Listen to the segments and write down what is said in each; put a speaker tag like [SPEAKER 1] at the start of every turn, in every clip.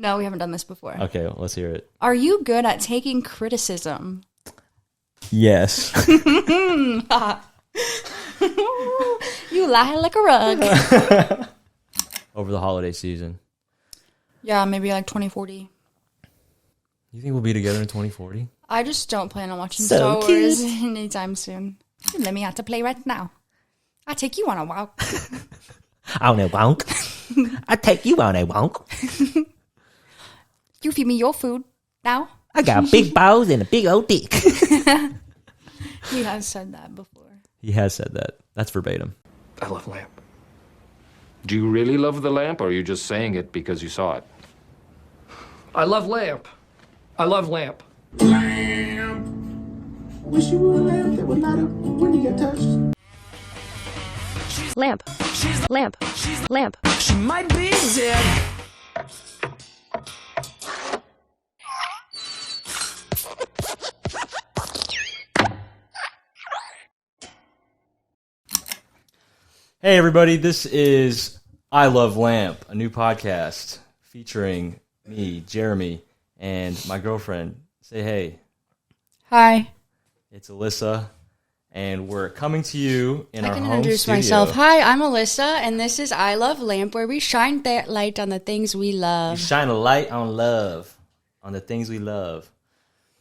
[SPEAKER 1] No, we haven't done this before.
[SPEAKER 2] Okay, well, let's hear it.
[SPEAKER 1] Are you good at taking criticism?
[SPEAKER 2] Yes.
[SPEAKER 1] You lie like a rug.
[SPEAKER 2] Over the holiday season.
[SPEAKER 1] Yeah, maybe like 2040.
[SPEAKER 2] You think we'll be together in 2040?
[SPEAKER 1] I just don't plan on watching
[SPEAKER 2] So
[SPEAKER 1] Star
[SPEAKER 2] cute.
[SPEAKER 1] Wars anytime soon. Let me out to play right now. I'll take you on a walk.
[SPEAKER 2] On a walk. I take you on a walk.
[SPEAKER 1] You feed me your food now.
[SPEAKER 2] I got big balls and a big old dick.
[SPEAKER 1] He has said that before.
[SPEAKER 2] He has said that. That's verbatim.
[SPEAKER 3] I love lamp. Do you really love the lamp, or are you just saying it because you saw it?
[SPEAKER 4] I love lamp. I love lamp.
[SPEAKER 5] Lamp. Wish you were a lamp that would light up when you get touched.
[SPEAKER 6] Lamp. Lamp. Lamp.
[SPEAKER 4] She might be dead.
[SPEAKER 2] Hey, everybody. This is I Love Lamp, a new podcast featuring me, Jeremy, and my girlfriend. Say hey.
[SPEAKER 1] Hi.
[SPEAKER 2] It's Alyssa, and we're coming to you in our home studio.
[SPEAKER 1] I can introduce myself. Hi, I'm Alyssa, and this is I Love Lamp, where we shine that light on the things we
[SPEAKER 2] We
[SPEAKER 1] love.
[SPEAKER 2] shine a light on love, on the things we love.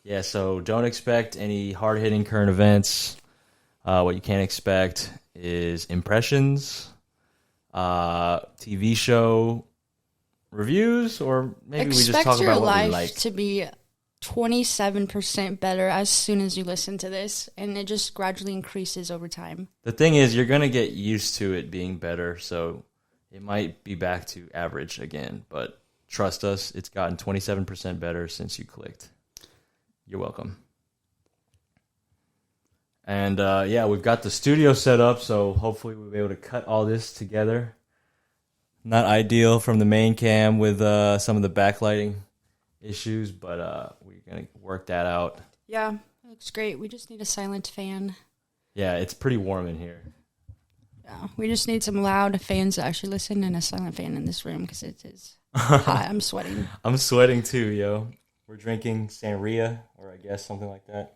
[SPEAKER 2] Yeah, so don't expect any hard-hitting current events. What you can't expect is impressions, TV show reviews, or maybe we just talk
[SPEAKER 1] Expect your
[SPEAKER 2] about what we
[SPEAKER 1] life
[SPEAKER 2] like.
[SPEAKER 1] to be 27% better as soon as you listen to this, and it just gradually increases over time.
[SPEAKER 2] The thing is, you're going to get used to it being better, so it might be back to average again. But trust us, it's gotten 27% better since you clicked. You're welcome. And yeah, we've got the studio set up, so hopefully we'll be able to cut all this together. Not ideal from the main cam with some of the backlighting issues, but we're going to work that out.
[SPEAKER 1] Yeah, it looks great. We just need a silent fan.
[SPEAKER 2] Yeah, it's pretty warm in here.
[SPEAKER 1] Yeah, we just need some loud fans to actually listen and a silent fan in this room because it is hot. I'm sweating.
[SPEAKER 2] I'm sweating too, yo. We're drinking sangria, or I guess something like that.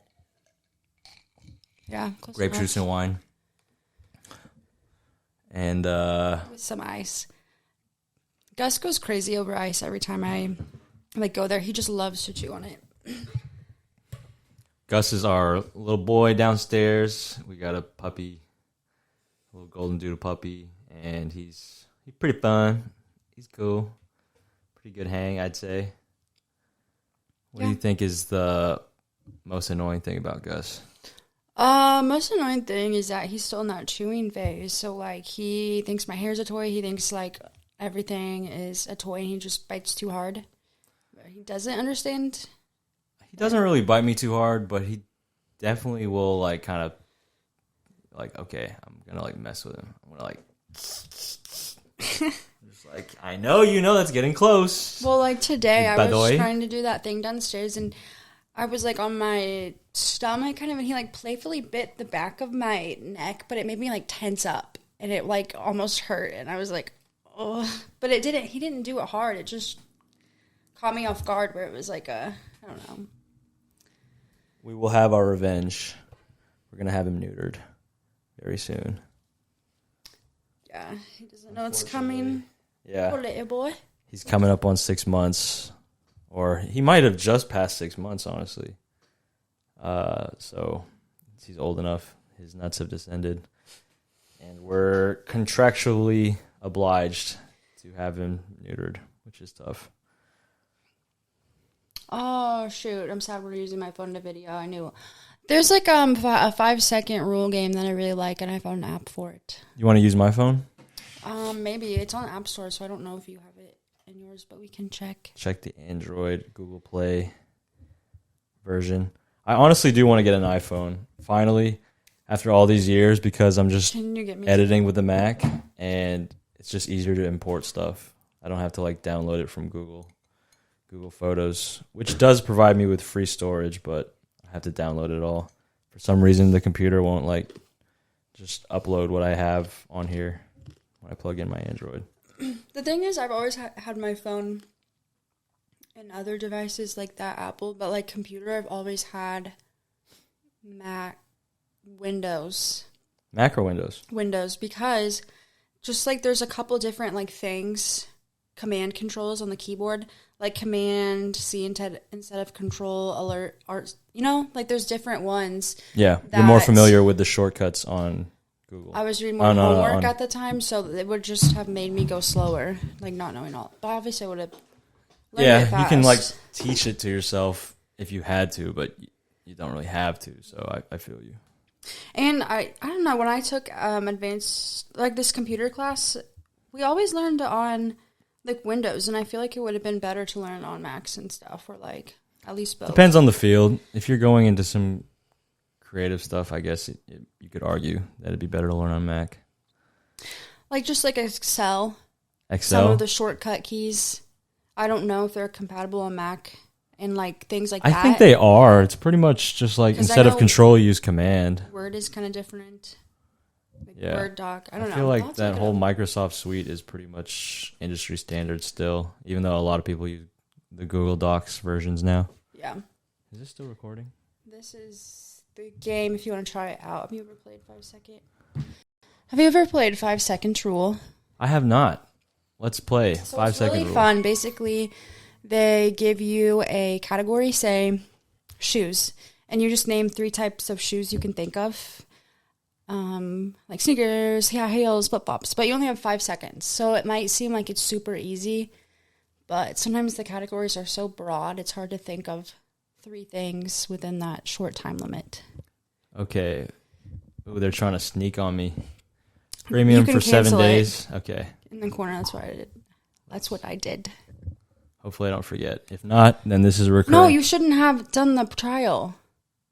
[SPEAKER 1] Yeah, close
[SPEAKER 2] Grape
[SPEAKER 1] enough.
[SPEAKER 2] juice and wine. And
[SPEAKER 1] With some ice. Gus goes crazy over ice every time I go there. He just loves to chew on it.
[SPEAKER 2] Gus is our little boy downstairs. We got a puppy, a little golden doodle puppy, and he's pretty fun. He's cool. Pretty good hang, I'd say. What do you think is the most annoying thing about Gus?
[SPEAKER 1] Most annoying thing is that he's still in that chewing phase. So, like, he thinks my hair's a toy. He thinks, like, everything is a toy, and he just bites too hard. But he doesn't understand.
[SPEAKER 2] He doesn't really bite me too hard, but he definitely will, like, kind of, like, okay, I'm going to, like, mess with him. I'm going to, like, just like, I know you know that's getting close.
[SPEAKER 1] Well, like, today I was
[SPEAKER 2] Badoy.
[SPEAKER 1] trying to do that thing downstairs, and I was, like, on my stomach, kind of, and he, like, playfully bit the back of my neck, but it made me, like, tense up, and it, like, almost hurt, and I was like, oh. But he didn't do it hard. It just caught me off guard where it was, like, I don't know.
[SPEAKER 2] We will have our revenge. We're going to have him neutered very soon.
[SPEAKER 1] Yeah, he doesn't know it's coming.
[SPEAKER 2] Yeah.
[SPEAKER 1] Poor little boy.
[SPEAKER 2] He's coming up on 6 months. Or he might have just passed 6 months, honestly. So he's old enough. His nuts have descended. And we're contractually obliged to have him neutered, which is tough.
[SPEAKER 1] Oh, shoot. I'm sad we're using my phone to video. I knew. There's like a 5-second rule game that I really like, and I found an app for it.
[SPEAKER 2] You want to use my phone?
[SPEAKER 1] Maybe. It's on the App Store, so I don't know if you have it in yours, but we can check.
[SPEAKER 2] Check the Android, Google Play version. I honestly do want to get an iPhone, finally, after all these years, because I'm just
[SPEAKER 1] Can you get me
[SPEAKER 2] editing with the Mac, and it's just easier to import stuff. I don't have to, like, download it from Google Photos, which does provide me with free storage, but I have to download it all. For some reason, the computer won't, like, just upload what I have on here when I plug in my Android.
[SPEAKER 1] The thing is, I've always had my phone and other devices like that, Apple, but like computer, I've always had Mac, Windows.
[SPEAKER 2] Mac or Windows?
[SPEAKER 1] Windows, because just like there's a couple different like things, command controls on the keyboard, like command C instead of control alert, art, like there's different ones.
[SPEAKER 2] Yeah, you're more familiar with the shortcuts on Google.
[SPEAKER 1] I was reading more homework at the time, so it would just have made me go slower, like not knowing all. But obviously I would have learned it fast.
[SPEAKER 2] You can like teach it to yourself if you had to, but you don't really have to, so I feel you.
[SPEAKER 1] And I don't know, when I took advanced, like this computer class, we always learned on like Windows, and I feel like it would have been better to learn on Macs and stuff, or like at least both.
[SPEAKER 2] Depends on the field. If you're going into some creative stuff, I guess you could argue that it'd be better to learn on Mac.
[SPEAKER 1] Like just like Excel.
[SPEAKER 2] Excel?
[SPEAKER 1] Some of the shortcut keys. I don't know if they're compatible on Mac and like things like that.
[SPEAKER 2] I think they are. It's pretty much just like instead of control, you use command.
[SPEAKER 1] Word is kind of different. Like
[SPEAKER 2] Yeah.
[SPEAKER 1] Word doc. I don't know.
[SPEAKER 2] I feel like that whole Microsoft suite is pretty much industry standard still, even though a lot of people use the Google Docs versions now.
[SPEAKER 1] Yeah.
[SPEAKER 2] Is this still recording?
[SPEAKER 1] This is the game if you want to try it out. Have you ever played 5 Second? Have you ever played 5 Second Rule?
[SPEAKER 2] I have not. Let's play.
[SPEAKER 1] So
[SPEAKER 2] 5
[SPEAKER 1] it's
[SPEAKER 2] second
[SPEAKER 1] really
[SPEAKER 2] rule.
[SPEAKER 1] fun. Basically, they give you a category, say shoes, and you just name 3 types of shoes you can think of, like sneakers, high heels, flip flops. But you only have 5 seconds, so it might seem like it's super easy, but sometimes the categories are so broad it's hard to think of 3 things within that short time limit.
[SPEAKER 2] Okay. Ooh, they're trying to sneak on me. Premium
[SPEAKER 1] You can
[SPEAKER 2] for 7
[SPEAKER 1] cancel it.
[SPEAKER 2] days. Okay.
[SPEAKER 1] In the corner, that's what I did. That's what I did.
[SPEAKER 2] Hopefully I don't forget. If not, then this is recurring.
[SPEAKER 1] No, you shouldn't have done the trial.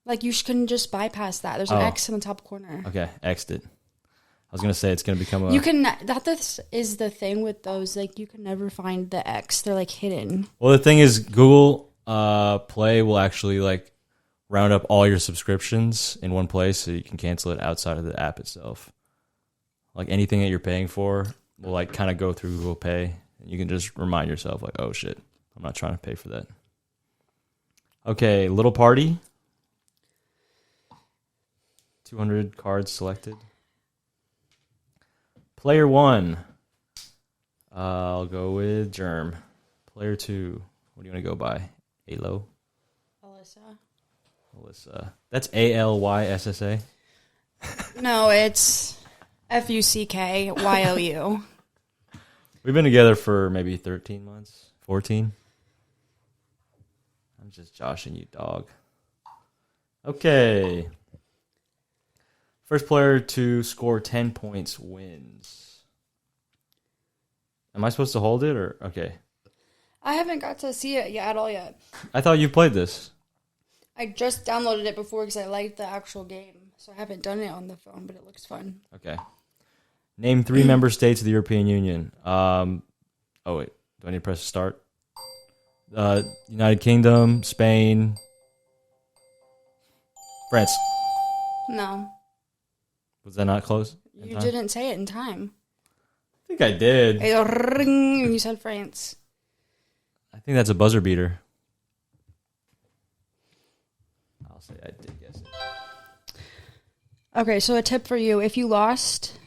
[SPEAKER 1] Like, you couldn't just bypass that. There's an X in the top corner.
[SPEAKER 2] Okay, X'd it. I was going to say it's going to become a...
[SPEAKER 1] You can... That is the thing with those. Like, you can never find the X. They're, like, hidden.
[SPEAKER 2] Well, the thing is, Google Play will actually, like, round up all your subscriptions in one place so you can cancel it outside of the app itself. Like, anything that you're paying for will, like, kind of go through Google Pay. And you can just remind yourself, like, oh, shit, I'm not trying to pay for that. Okay, little party. 200 cards selected. Player 1. I'll go with Germ. Player 2. What do you want to go by? Alo? Alyssa. That's Alyssa.
[SPEAKER 1] No, it's FUCKYOU.
[SPEAKER 2] We've been together for maybe 13 months, 14. I'm just joshing you, dog. Okay. First player to score 10 points wins. Am I supposed to hold it or okay?
[SPEAKER 1] I haven't got to see it yet at all yet.
[SPEAKER 2] I thought you played this.
[SPEAKER 1] I just downloaded it before because I liked the actual game. So I haven't done it on the phone, but it looks fun.
[SPEAKER 2] Okay. Name 3 member states of the European Union. Oh, wait. Do I need to press start? United Kingdom, Spain, France.
[SPEAKER 1] No.
[SPEAKER 2] Was that not close?
[SPEAKER 1] You didn't say it in time.
[SPEAKER 2] I think I did.
[SPEAKER 1] You said France.
[SPEAKER 2] I think that's a buzzer beater. I'll say I did guess it.
[SPEAKER 1] Okay, so a tip for you. If you lost,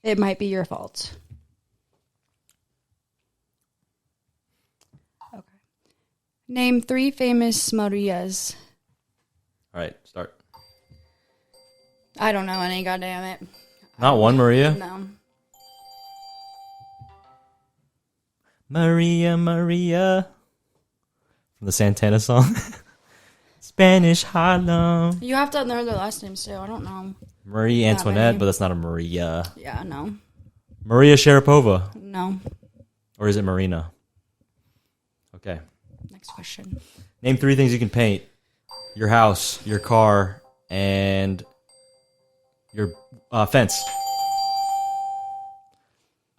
[SPEAKER 1] it might be your fault. Okay. Name 3 famous Marias.
[SPEAKER 2] All right, start.
[SPEAKER 1] I don't know any, goddammit.
[SPEAKER 2] Not one Maria?
[SPEAKER 1] No.
[SPEAKER 2] Maria, Maria. From the Santana song. Spanish Harlem.
[SPEAKER 1] You have to know their last names too. I don't know.
[SPEAKER 2] Marie Antoinette, but that's not a Maria.
[SPEAKER 1] Yeah, no.
[SPEAKER 2] Maria Sharapova.
[SPEAKER 1] No.
[SPEAKER 2] Or is it Marina? Okay.
[SPEAKER 1] Next question.
[SPEAKER 2] Name 3 things you can paint. Your house, your car, and your fence.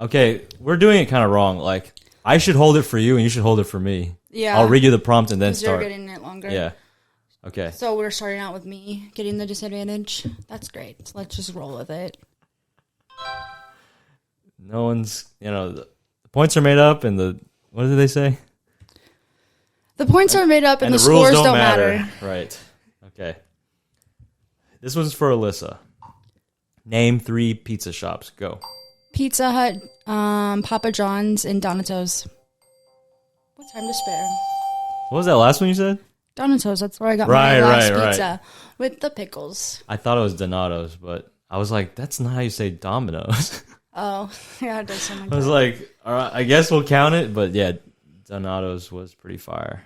[SPEAKER 2] Okay, we're doing it kind of wrong. Like, I should hold it for you, and you should hold it for me.
[SPEAKER 1] Yeah.
[SPEAKER 2] I'll read you the prompt and then start.
[SPEAKER 1] You're getting it longer.
[SPEAKER 2] Yeah. Okay.
[SPEAKER 1] So we're starting out with me getting the disadvantage. That's great. Let's just roll with it.
[SPEAKER 2] No one's, the points are made up, and what did they say?
[SPEAKER 1] The points are made up and the
[SPEAKER 2] rules
[SPEAKER 1] scores don't matter.
[SPEAKER 2] Right. Okay. This one's for Alyssa. Name 3 pizza shops. Go.
[SPEAKER 1] Pizza Hut, Papa John's, and Donato's. What time to spare?
[SPEAKER 2] What was that last one you said?
[SPEAKER 1] Donato's, that's where I got my last
[SPEAKER 2] right.
[SPEAKER 1] pizza. With the pickles.
[SPEAKER 2] I thought it was Donato's, but I was like, that's not how you say Domino's.
[SPEAKER 1] Oh, yeah, it does sound like
[SPEAKER 2] I was
[SPEAKER 1] that.
[SPEAKER 2] like, all right, I guess we'll count it, but yeah, Donato's was pretty fire.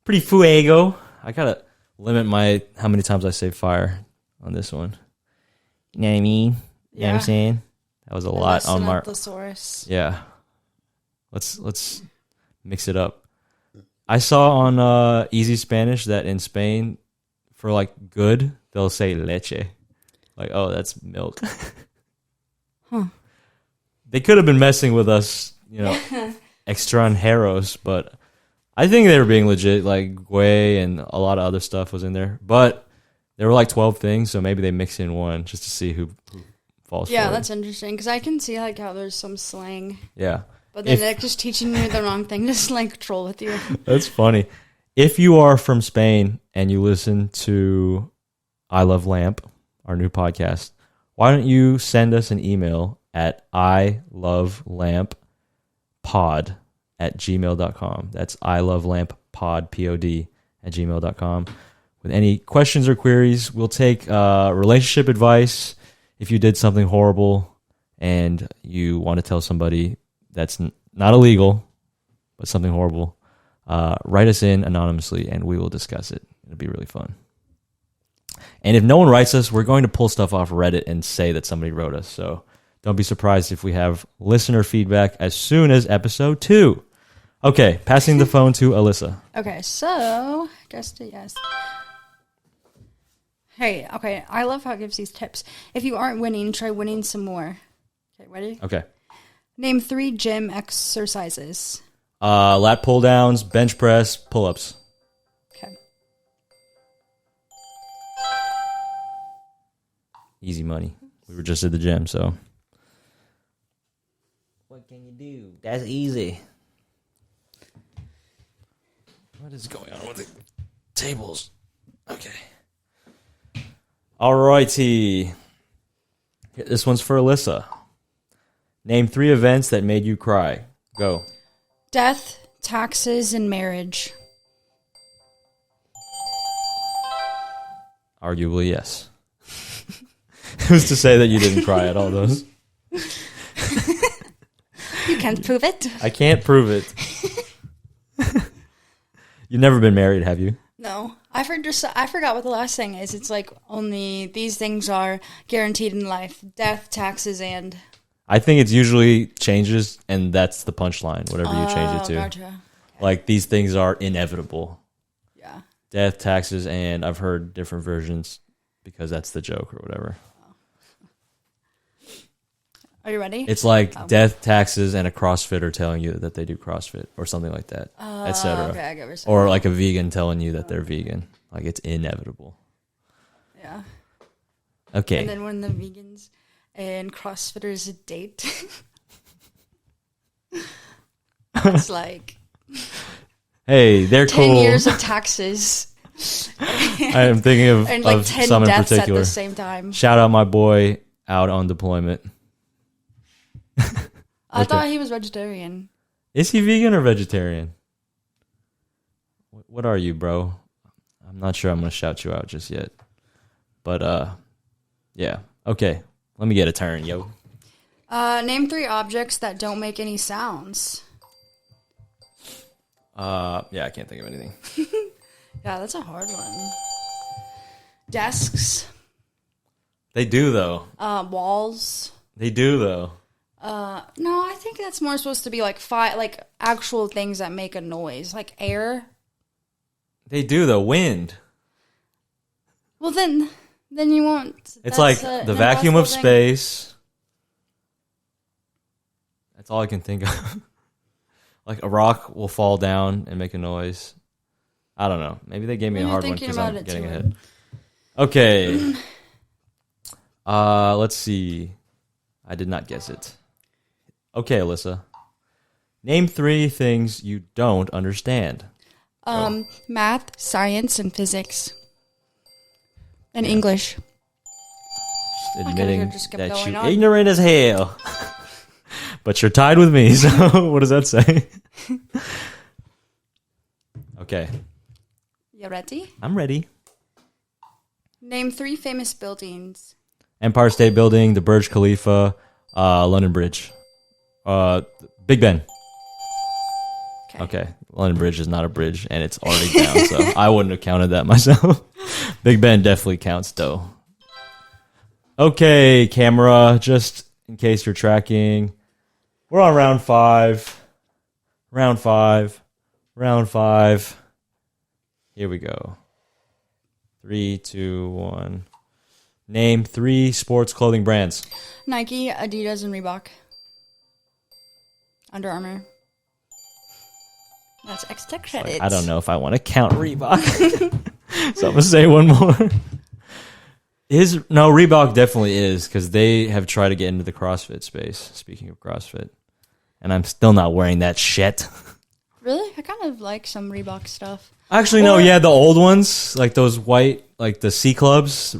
[SPEAKER 2] Pretty fuego. I gotta limit how many times I say fire on this one. You know what I mean? You know what I'm saying? That was a lot on my
[SPEAKER 1] thesaurus.
[SPEAKER 2] Yeah. Let's mix it up. I saw on Easy Spanish that in Spain, for like good, they'll say leche. Like, oh, that's milk.
[SPEAKER 1] Huh.
[SPEAKER 2] They could have been messing with us, extranjeros, but I think they were being legit. Like, güey and a lot of other stuff was in there. But there were like 12 things, so maybe they mix in one just to see who falls for it.
[SPEAKER 1] Yeah, that's interesting, because I can see like how there's some slang.
[SPEAKER 2] Yeah.
[SPEAKER 1] But then they're just teaching you the wrong thing to slang troll with you.
[SPEAKER 2] That's funny. If you are from Spain and you listen to I Love Lamp, our new podcast, why don't you send us an email at ilovelamppod@gmail.com. That's ilovelamppod, P-O-D, @gmail.com. With any questions or queries, we'll take relationship advice. If you did something horrible and you want to tell somebody that's not illegal, but something horrible, write us in anonymously and we will discuss it. It'll be really fun. And if no one writes us, we're going to pull stuff off Reddit and say that somebody wrote us. So don't be surprised if we have listener feedback as soon as episode 2. Okay, passing the phone to Alyssa.
[SPEAKER 1] Okay, so guess to yes. Hey, okay, I love how it gives these tips. If you aren't winning, try winning some more. Okay, ready?
[SPEAKER 2] Okay.
[SPEAKER 1] Name 3 gym exercises.
[SPEAKER 2] Lat pull downs, bench press, pull-ups.
[SPEAKER 1] Okay.
[SPEAKER 2] Easy money. We were just at the gym, so. What can you do? That's easy. What is going on with the tables? Okay. Alrighty. This one's for Alyssa. Name 3 events that made you cry. Go.
[SPEAKER 1] Death, taxes, and marriage.
[SPEAKER 2] Arguably, yes. Who's to say that you didn't cry at all those?
[SPEAKER 1] You can't prove it.
[SPEAKER 2] I can't prove it. You've never been married, have you?
[SPEAKER 1] No. I forgot what the last thing is. It's like only these things are guaranteed in life. Death, taxes, and...
[SPEAKER 2] I think it's usually changes, and that's the punchline, whatever you change it to.
[SPEAKER 1] Gotcha.
[SPEAKER 2] Like, these things are inevitable.
[SPEAKER 1] Yeah.
[SPEAKER 2] Death, taxes, and I've heard different versions because that's the joke or whatever.
[SPEAKER 1] Are you ready?
[SPEAKER 2] It's like death, taxes, and a CrossFitter telling you that they do CrossFit or something like that, etc.
[SPEAKER 1] Okay, I get what you're saying.
[SPEAKER 2] Or like a vegan telling you that they're vegan. Like, it's inevitable.
[SPEAKER 1] Yeah.
[SPEAKER 2] Okay.
[SPEAKER 1] And then when the vegans and CrossFitters date, it's like
[SPEAKER 2] Hey, they're
[SPEAKER 1] 10
[SPEAKER 2] cool.
[SPEAKER 1] years of taxes.
[SPEAKER 2] I am thinking of,
[SPEAKER 1] And like
[SPEAKER 2] of
[SPEAKER 1] 10
[SPEAKER 2] some in
[SPEAKER 1] deaths
[SPEAKER 2] particular.
[SPEAKER 1] at the same time.
[SPEAKER 2] Shout out my boy out on deployment.
[SPEAKER 1] I thought he was vegetarian.
[SPEAKER 2] Is he vegan or vegetarian? What are you, bro? I'm not sure I'm going to shout you out just yet. But, yeah. Okay. Let me get a turn, yo.
[SPEAKER 1] Name 3 objects that don't make any sounds.
[SPEAKER 2] Yeah, I can't think of anything.
[SPEAKER 1] Yeah, that's a hard one. Desks.
[SPEAKER 2] They do, though.
[SPEAKER 1] Walls.
[SPEAKER 2] They do, though.
[SPEAKER 1] No, I think that's more supposed to be like actual things that make a noise, like air.
[SPEAKER 2] They do, though. Wind.
[SPEAKER 1] Well, then you won't.
[SPEAKER 2] It's like the vacuum of space. That's all I can think of. Like a rock will fall down and make a noise. I don't know. Maybe they gave me a hard one because I'm getting ahead. Okay. Let's see. I did not guess it. Okay, Alyssa. Name 3 things you don't understand.
[SPEAKER 1] Math, science, and physics. And English.
[SPEAKER 2] Just admitting
[SPEAKER 1] just kept
[SPEAKER 2] that
[SPEAKER 1] going
[SPEAKER 2] you're
[SPEAKER 1] on.
[SPEAKER 2] ignorant as hell. But you're tied with me, so what does that say? Okay.
[SPEAKER 1] You ready?
[SPEAKER 2] I'm ready.
[SPEAKER 1] Name 3 famous buildings.
[SPEAKER 2] Empire State Building, the Burj Khalifa, London Bridge. Big Ben. Okay. London Bridge is not a bridge, and it's already down, so I wouldn't have counted that myself. Big Ben definitely counts, though. Okay, camera, just in case you're tracking. We're on round 5. Round 5. Round 5. Here we go. 3, 2, 1. Name 3 sports clothing brands.
[SPEAKER 1] Nike, Adidas, and Reebok. Under Armour. That's extra credits.
[SPEAKER 2] I don't know if I want to count Reebok. So I'm going to say one more. No, Reebok definitely is, because they have tried to get into the CrossFit space, speaking of CrossFit. And I'm still not wearing that shit.
[SPEAKER 1] Really? I kind of like some Reebok stuff.
[SPEAKER 2] Actually, no, yeah, the old ones, like those white, like the C clubs,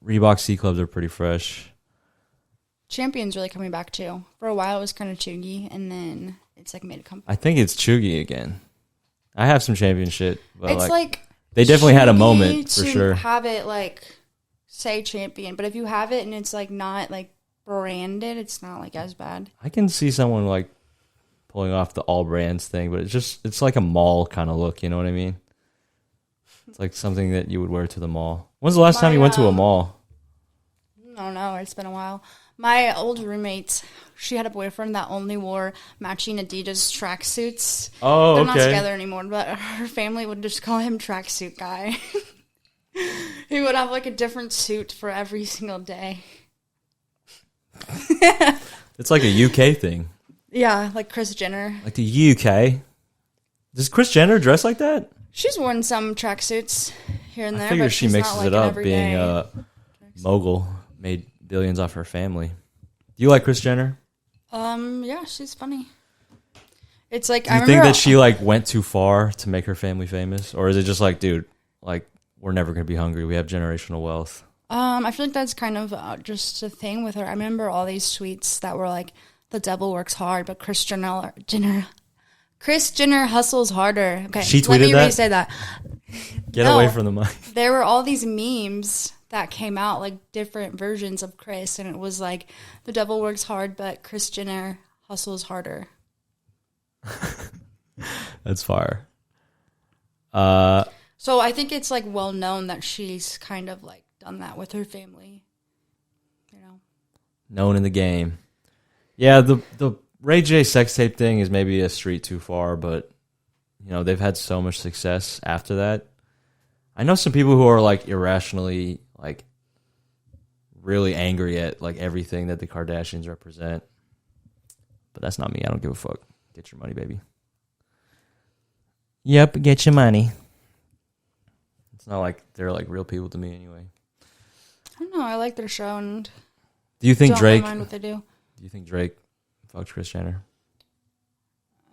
[SPEAKER 2] Reebok C clubs are pretty fresh.
[SPEAKER 1] Champion's really coming back too. For a while it was kind of chuggy, and then it's like made a comeback.
[SPEAKER 2] I think it's chuggy again. I have some champion shit, but
[SPEAKER 1] It's like
[SPEAKER 2] they definitely had a
[SPEAKER 1] chuggy
[SPEAKER 2] moment for
[SPEAKER 1] to
[SPEAKER 2] sure.
[SPEAKER 1] have it like say champion, but if you have it and it's like not like branded, it's not like as bad.
[SPEAKER 2] I can see someone like pulling off the all brands thing, but it's like a mall kind of look, you know what I mean? It's like something that you would wear to the mall. When's the last time you went to a mall?
[SPEAKER 1] I don't know. It's been a while. My old roommate, she had a boyfriend that only wore matching Adidas tracksuits.
[SPEAKER 2] Oh,
[SPEAKER 1] They're
[SPEAKER 2] okay.
[SPEAKER 1] not together anymore, but her family would just call him tracksuit guy. He would have like a different suit for every single day.
[SPEAKER 2] It's like a UK thing.
[SPEAKER 1] Yeah, like Kris Jenner.
[SPEAKER 2] Like the UK. Does Kris Jenner dress like that?
[SPEAKER 1] She's worn some tracksuits here and there.
[SPEAKER 2] I figure
[SPEAKER 1] but
[SPEAKER 2] she
[SPEAKER 1] she's
[SPEAKER 2] mixes
[SPEAKER 1] not, like,
[SPEAKER 2] it
[SPEAKER 1] an
[SPEAKER 2] up,
[SPEAKER 1] everyday
[SPEAKER 2] being a mogul, made billions off her family. Do you like Kris Jenner?
[SPEAKER 1] Yeah, she's funny. It's like
[SPEAKER 2] Do you think that she like went too far to make her family famous, or is it just like, dude, like we're never gonna be hungry. We have generational wealth.
[SPEAKER 1] I feel like that's kind of just a thing with her. I remember all these tweets that were like, "The devil works hard, but Kris Jenner hustles harder." Okay,
[SPEAKER 2] She tweeted
[SPEAKER 1] let me
[SPEAKER 2] that?
[SPEAKER 1] re-say that.
[SPEAKER 2] Get
[SPEAKER 1] No.
[SPEAKER 2] away from the mic.
[SPEAKER 1] There were all these memes that came out, like different versions of Kris, and it was like, "The devil works hard, but Kris Jenner hustles harder."
[SPEAKER 2] That's fire.
[SPEAKER 1] So I think it's like well known that she's kind of like done that with her family. You know,
[SPEAKER 2] Known in the game. Yeah, the Ray J sex tape thing is maybe a street too far, but you know, they've had so much success after that. I know some people who are like irrationally like really angry at like everything that the Kardashians represent. But that's not me. I don't give a fuck. Get your money, baby. Yep, get your money. It's not like they're like real people to me anyway.
[SPEAKER 1] I don't know. I like their show, and
[SPEAKER 2] Do you think
[SPEAKER 1] don't
[SPEAKER 2] Drake
[SPEAKER 1] mind what they do.
[SPEAKER 2] Do you think Drake fucked Kris Jenner?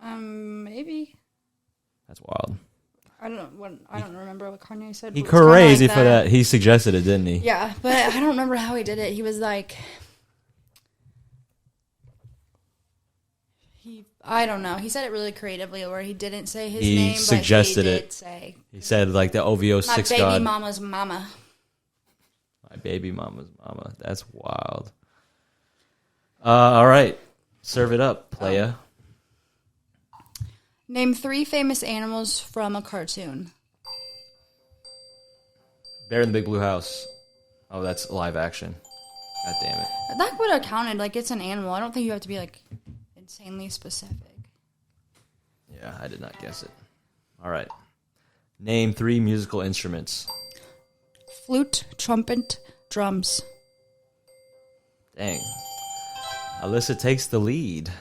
[SPEAKER 1] Maybe.
[SPEAKER 2] That's wild.
[SPEAKER 1] I don't remember what Kanye said.
[SPEAKER 2] He
[SPEAKER 1] but it was kinda
[SPEAKER 2] crazy
[SPEAKER 1] like
[SPEAKER 2] for that. He suggested it, didn't he?
[SPEAKER 1] Yeah, but I don't remember how he did it. He was like, I don't know. He said it really creatively, where he didn't say his
[SPEAKER 2] He
[SPEAKER 1] name,
[SPEAKER 2] suggested
[SPEAKER 1] but he
[SPEAKER 2] it.
[SPEAKER 1] did say,
[SPEAKER 2] He said like the OVO
[SPEAKER 1] "My
[SPEAKER 2] 6
[SPEAKER 1] baby
[SPEAKER 2] god.
[SPEAKER 1] mama's mama."
[SPEAKER 2] My baby mama's mama. That's wild. All right. Serve it up, playa.
[SPEAKER 1] Name 3 famous animals from a cartoon.
[SPEAKER 2] Bear in the Big Blue House. Oh, that's live action. God damn it.
[SPEAKER 1] That would have counted. Like, it's an animal. I don't think you have to be like insanely specific.
[SPEAKER 2] Yeah, I did not guess it. All right. Name 3 musical instruments.
[SPEAKER 1] Flute, trumpet, drums.
[SPEAKER 2] Dang. Alyssa takes the lead.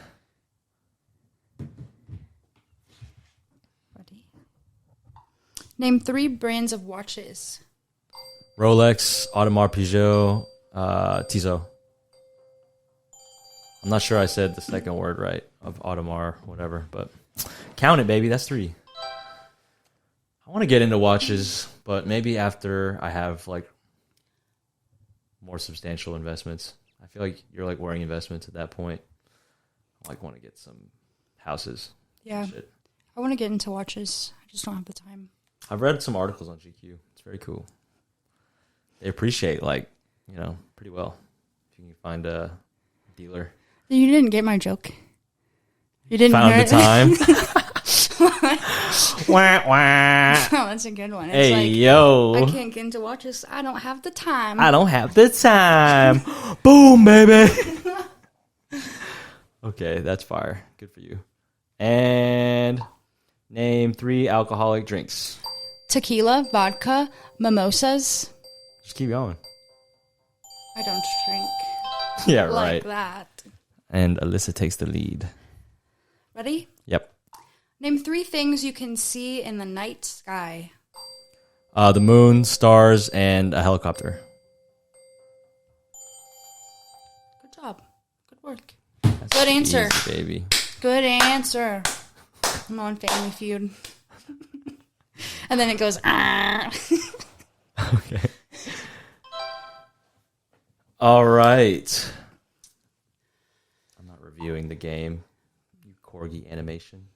[SPEAKER 1] Ready? Name 3 brands of watches.
[SPEAKER 2] Rolex, Audemars Piguet, Tissot. I'm not sure I said the second word right of Audemars, whatever, but count it, baby. That's 3. want to get into watches, but maybe after I have like more substantial investments. I feel like you're like wearing investments at that point. I like want to get some houses.
[SPEAKER 1] Yeah.
[SPEAKER 2] Shit.
[SPEAKER 1] I want to get into watches. I just don't have the time.
[SPEAKER 2] I've read some articles on GQ. It's very cool. They appreciate pretty well. If you can find a dealer.
[SPEAKER 1] You didn't get my joke. You didn't
[SPEAKER 2] Found
[SPEAKER 1] hear
[SPEAKER 2] the time. Wah, wah.
[SPEAKER 1] Oh, that's a good one. It's
[SPEAKER 2] Hey,
[SPEAKER 1] like,
[SPEAKER 2] yo.
[SPEAKER 1] I can't get into watches. I don't have the time.
[SPEAKER 2] I don't have the time. Boom, baby. Okay, that's fire. Good for you. And name 3 alcoholic drinks.
[SPEAKER 1] Tequila, vodka, mimosas.
[SPEAKER 2] Just keep going.
[SPEAKER 1] I don't drink
[SPEAKER 2] Yeah,
[SPEAKER 1] like
[SPEAKER 2] right.
[SPEAKER 1] that.
[SPEAKER 2] And Alyssa takes the lead.
[SPEAKER 1] Ready?
[SPEAKER 2] Yep.
[SPEAKER 1] Name 3 things you can see in the night sky.
[SPEAKER 2] The moon, stars, and a helicopter.
[SPEAKER 1] Good job. Good work.
[SPEAKER 2] That's
[SPEAKER 1] Good answer.
[SPEAKER 2] easy, baby.
[SPEAKER 1] Good answer. I'm on Family Feud. And then it goes, ah.
[SPEAKER 2] Okay. All right. I'm not reviewing the game. You corgi animation.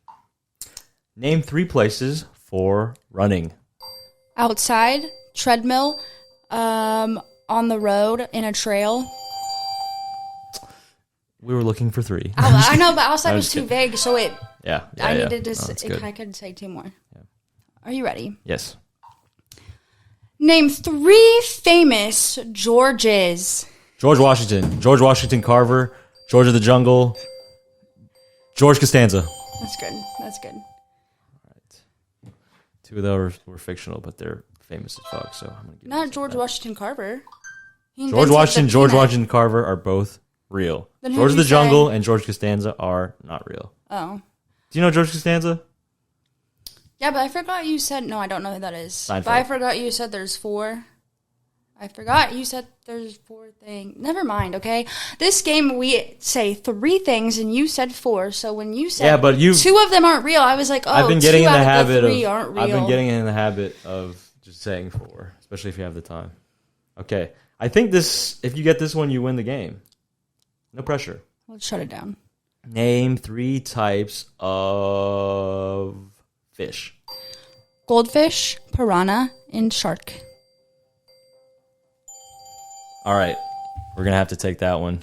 [SPEAKER 2] Name 3 places for running.
[SPEAKER 1] Outside, treadmill, on the road, in a trail.
[SPEAKER 2] We were looking for 3.
[SPEAKER 1] I know, but outside
[SPEAKER 2] I'm
[SPEAKER 1] was
[SPEAKER 2] just
[SPEAKER 1] too
[SPEAKER 2] kidding.
[SPEAKER 1] vague, so I needed to.
[SPEAKER 2] No, that's good.
[SPEAKER 1] I could say 2 more. Are you ready?
[SPEAKER 2] Yes.
[SPEAKER 1] Name 3 famous Georges.
[SPEAKER 2] George Washington Carver, George of the Jungle, George Costanza.
[SPEAKER 1] That's good. That's good.
[SPEAKER 2] 2 of those were fictional, but they're famous as fuck. So I'm gonna give
[SPEAKER 1] Not
[SPEAKER 2] it
[SPEAKER 1] George
[SPEAKER 2] that.
[SPEAKER 1] Washington Carver. He
[SPEAKER 2] George
[SPEAKER 1] invented
[SPEAKER 2] Washington,
[SPEAKER 1] the
[SPEAKER 2] George
[SPEAKER 1] peanut.
[SPEAKER 2] Washington Carver are both real.
[SPEAKER 1] Then
[SPEAKER 2] George of
[SPEAKER 1] who'd
[SPEAKER 2] the
[SPEAKER 1] you
[SPEAKER 2] Jungle
[SPEAKER 1] say?
[SPEAKER 2] and George Costanza are not real.
[SPEAKER 1] Oh.
[SPEAKER 2] Do you know George Costanza?
[SPEAKER 1] Yeah, but I forgot you said... No, I don't know who that is.
[SPEAKER 2] Seinfeld.
[SPEAKER 1] But I forgot you said there's 4. I forgot you said there's 4 things. Never mind, okay? This game, we say 3 things, and you said 4. So when you said
[SPEAKER 2] but
[SPEAKER 1] 2 of them aren't real, I was like, oh,
[SPEAKER 2] I've been
[SPEAKER 1] 2
[SPEAKER 2] getting in
[SPEAKER 1] out
[SPEAKER 2] the
[SPEAKER 1] of
[SPEAKER 2] habit
[SPEAKER 1] the 3 aren't
[SPEAKER 2] of.
[SPEAKER 1] real.
[SPEAKER 2] I've been getting in the habit of just saying 4, especially if you have the time. Okay, I think this. If you get this one, you win the game. No pressure.
[SPEAKER 1] Let's shut it down.
[SPEAKER 2] Name 3 types of fish.
[SPEAKER 1] Goldfish, piranha, and shark.
[SPEAKER 2] All right, we're gonna have to take that one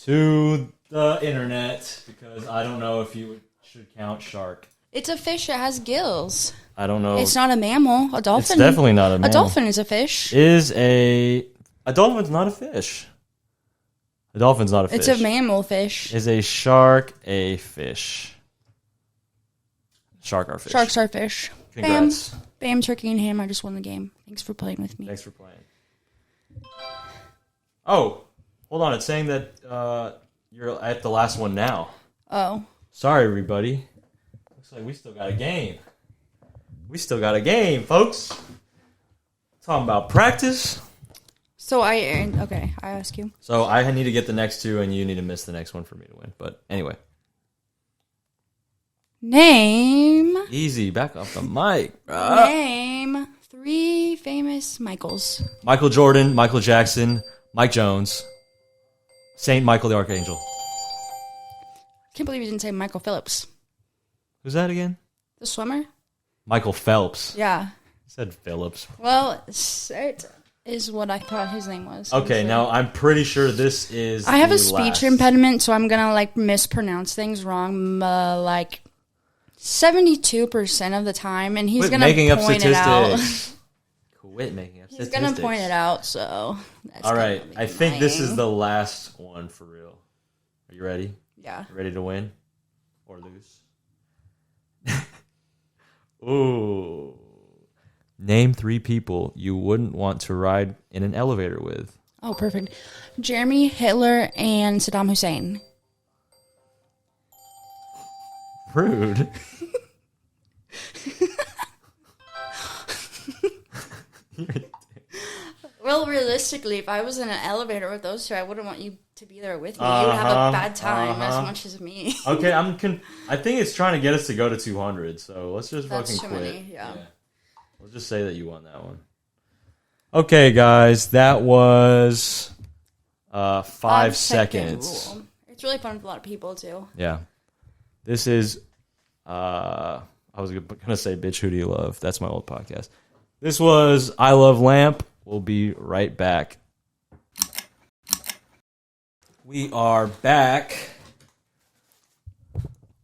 [SPEAKER 2] to the internet because I don't know if you should count shark.
[SPEAKER 1] It's a fish that has gills.
[SPEAKER 2] I don't know.
[SPEAKER 1] It's not a mammal. A dolphin.
[SPEAKER 2] It's definitely not a mammal.
[SPEAKER 1] A dolphin is a fish.
[SPEAKER 2] A dolphin's not a fish. A dolphin's not a fish.
[SPEAKER 1] It's a mammal fish.
[SPEAKER 2] Is a shark a fish? Shark are fish.
[SPEAKER 1] Sharks are fish.
[SPEAKER 2] Congrats.
[SPEAKER 1] Bam. Bam, turkey and ham. I just won the game. Thanks for playing with me.
[SPEAKER 2] Thanks for playing. Oh, hold on. It's saying that you're at the last one now.
[SPEAKER 1] Oh.
[SPEAKER 2] Sorry, everybody. Looks like we still got a game. We still got a game, folks. Talking about practice.
[SPEAKER 1] So I ask you.
[SPEAKER 2] So I need to get the next 2, and you need to miss the next one for me to win. But anyway.
[SPEAKER 1] Name
[SPEAKER 2] Easy. Back off the mic.
[SPEAKER 1] Name 3 famous Michaels.
[SPEAKER 2] Michael Jordan, Michael Jackson, Mike Jones, Saint Michael the Archangel.
[SPEAKER 1] Can't believe you didn't say Michael Phillips.
[SPEAKER 2] Who's that again?
[SPEAKER 1] The swimmer?
[SPEAKER 2] Michael Phelps.
[SPEAKER 1] Yeah.
[SPEAKER 2] I said Phillips.
[SPEAKER 1] Well, it is what I thought his name was.
[SPEAKER 2] Okay, now I'm pretty sure this is.
[SPEAKER 1] I have
[SPEAKER 2] the
[SPEAKER 1] a speech
[SPEAKER 2] last.
[SPEAKER 1] impediment, so I'm gonna mispronounce things wrong, 72% of the time, and he's
[SPEAKER 2] Quit
[SPEAKER 1] gonna
[SPEAKER 2] making up
[SPEAKER 1] point it out.
[SPEAKER 2] statistics. Quit making up
[SPEAKER 1] He's
[SPEAKER 2] statistics.
[SPEAKER 1] gonna point it out. So. That's
[SPEAKER 2] All right,
[SPEAKER 1] gonna be
[SPEAKER 2] I think this is
[SPEAKER 1] annoying.
[SPEAKER 2] the last one for real. Are you ready?
[SPEAKER 1] Yeah.
[SPEAKER 2] You ready to win or lose? Ooh. Name 3 people you wouldn't want to ride in an elevator with.
[SPEAKER 1] Oh, perfect. Jeremy, Hitler, and Saddam Hussein.
[SPEAKER 2] Rude.
[SPEAKER 1] Well, realistically, if I was in an elevator with those 2, I wouldn't want you to be there with me. You would have a bad time as much as me.
[SPEAKER 2] Okay, I think it's trying to get us to go to 200, so let's just
[SPEAKER 1] That's
[SPEAKER 2] fucking
[SPEAKER 1] too
[SPEAKER 2] quit.
[SPEAKER 1] many, yeah.
[SPEAKER 2] We'll just say that you won that one. Okay, guys, that was 5 seconds.
[SPEAKER 1] Rule. It's really fun with a lot of people too.
[SPEAKER 2] Yeah. This is, I was going to say, Bitch, Who Do You Love? That's my old podcast. This was I Love Lamp. We'll be right back. We are back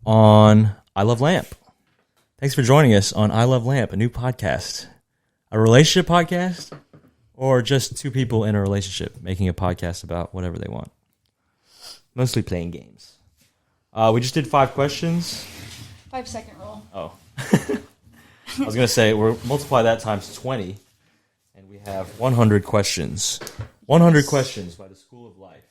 [SPEAKER 2] on I Love Lamp. Thanks for joining us on I Love Lamp, a new podcast. A relationship podcast, or just two people in a relationship making a podcast about whatever they want. Mostly playing games. We just did 5 questions.
[SPEAKER 1] 5 second rule.
[SPEAKER 2] Oh. I was going to say, we'll multiply that times 20, and we have 100 questions. 100 questions by the School of Life.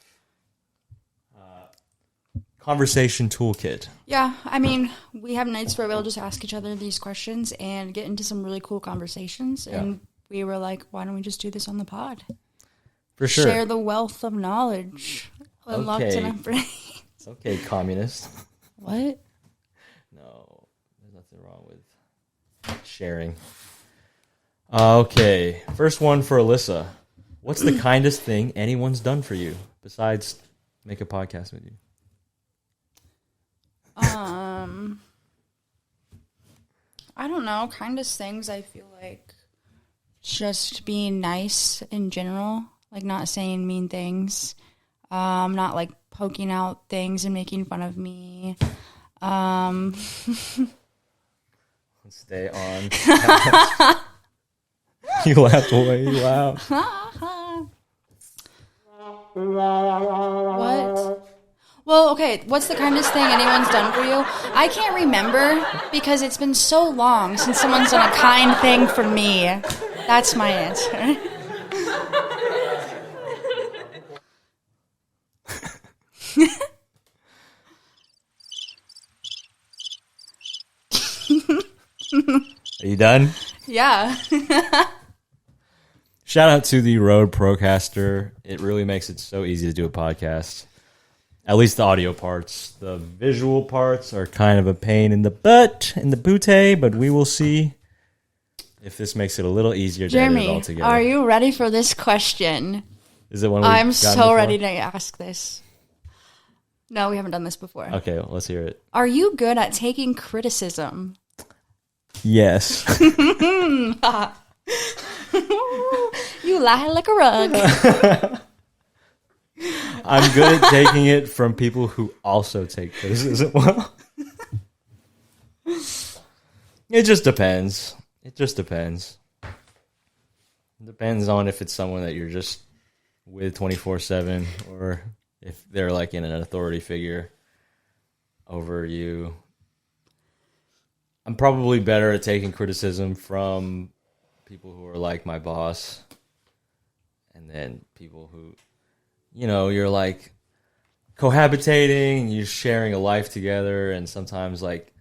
[SPEAKER 2] Conversation toolkit.
[SPEAKER 1] Yeah, I mean, we have nights where we'll just ask each other these questions and get into some really cool conversations.
[SPEAKER 2] Yeah.
[SPEAKER 1] And we were like, why don't we just do this on the pod?
[SPEAKER 2] For sure.
[SPEAKER 1] Share the wealth of knowledge. Unlocked
[SPEAKER 2] Okay.
[SPEAKER 1] in our brain.
[SPEAKER 2] It's okay, communist.
[SPEAKER 1] What?
[SPEAKER 2] No, there's nothing wrong with sharing. Okay, first one for Alyssa. What's the kindest thing anyone's done for you besides make a podcast with you?
[SPEAKER 1] I don't know. Kindest things, I feel like just being nice in general, like not saying mean things, not like poking out things and making fun of me.
[SPEAKER 2] Stay on. You laughed way loud.
[SPEAKER 1] What? Well, okay, what's the kindest thing anyone's done for you? I can't remember because it's been so long since someone's done a kind thing for me. That's my answer.
[SPEAKER 2] Are you done?
[SPEAKER 1] Yeah.
[SPEAKER 2] Shout out to the Rode Procaster. It really makes it so easy to do a podcast. At least the audio parts. The visual parts are kind of a pain in the butt, in the booty, but we will see if this makes it a little easier to edit it all
[SPEAKER 1] Jeremy,
[SPEAKER 2] together.
[SPEAKER 1] are you ready for this question?
[SPEAKER 2] Is it one we've
[SPEAKER 1] I'm
[SPEAKER 2] gotten
[SPEAKER 1] so
[SPEAKER 2] before?
[SPEAKER 1] ready to ask this. No, we haven't done this before.
[SPEAKER 2] Okay, well, let's hear it.
[SPEAKER 1] Are you good at taking criticism?
[SPEAKER 2] Yes.
[SPEAKER 1] You lie like a rug.
[SPEAKER 2] I'm good at taking it from people who also take criticism well. It just depends. It just depends. It depends on if it's someone that you're just with 24/7 or if they're like in an authority figure over you. I'm probably better at taking criticism from people who are like my boss and then people who, you know, you're like cohabitating, you're sharing a life together, and sometimes like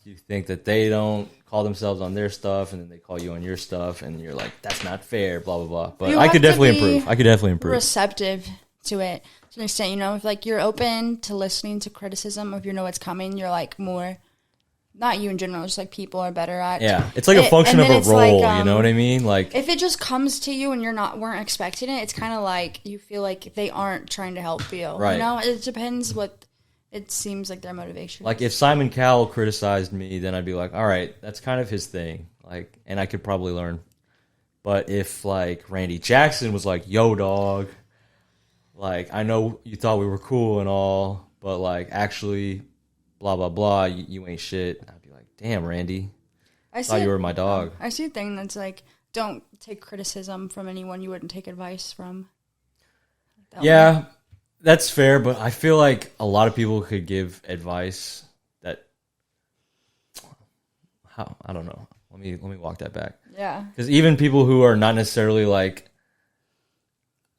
[SPEAKER 2] you think that they don't call themselves on their stuff and then they call you on your stuff and you're like, that's not fair, blah, blah, blah. But
[SPEAKER 1] You
[SPEAKER 2] I could
[SPEAKER 1] have to
[SPEAKER 2] definitely
[SPEAKER 1] be
[SPEAKER 2] improve. I could definitely improve.
[SPEAKER 1] receptive to it to an extent, you know, if like you're open to listening to criticism, if you know what's coming, you're like more, not you in general, just like people are better at.
[SPEAKER 2] Yeah, it's like a function of
[SPEAKER 1] and
[SPEAKER 2] a
[SPEAKER 1] then it's
[SPEAKER 2] role,
[SPEAKER 1] like,
[SPEAKER 2] you know what I mean? Like,
[SPEAKER 1] if it just comes to you and weren't expecting it, it's kind of like you feel like they aren't trying to help you.
[SPEAKER 2] Right.
[SPEAKER 1] You know, it depends what it seems like their motivation.
[SPEAKER 2] like if Simon Cowell criticized me, then I'd be like, all right, that's kind of his thing. Like, and I could probably learn. But if like Randy Jackson was like, yo, dog, like, I know you thought we were cool and all, but like actually, blah, blah, blah, you ain't shit. I'd be like, damn, Randy, I thought you were my dog.
[SPEAKER 1] I see a thing that's like, don't take criticism from anyone you wouldn't take advice from.
[SPEAKER 2] Yeah, that's fair, but I feel like a lot of people could give advice that, I don't know. Let me walk that back.
[SPEAKER 1] Yeah.
[SPEAKER 2] Because even people who are not necessarily like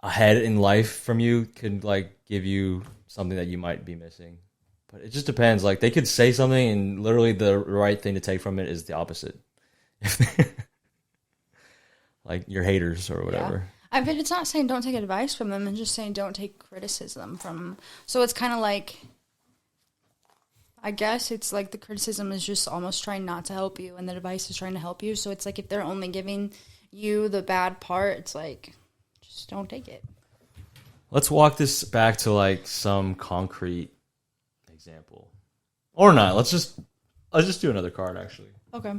[SPEAKER 2] ahead in life from you could like give you something that you might be missing. But it just depends. Like they could say something and literally the right thing to take from it is the opposite. Like your haters or whatever.
[SPEAKER 1] Yeah. I mean, it's not saying don't take advice from them. It's just saying don't take criticism from them. So it's kind of like, I guess it's like the criticism is just almost trying not to help you, and the device is trying to help you. So it's like if they're only giving you the bad part, it's like just don't take it.
[SPEAKER 2] Let's walk this back to like some concrete example, or not. Let's just do another card. Actually,
[SPEAKER 1] Okay.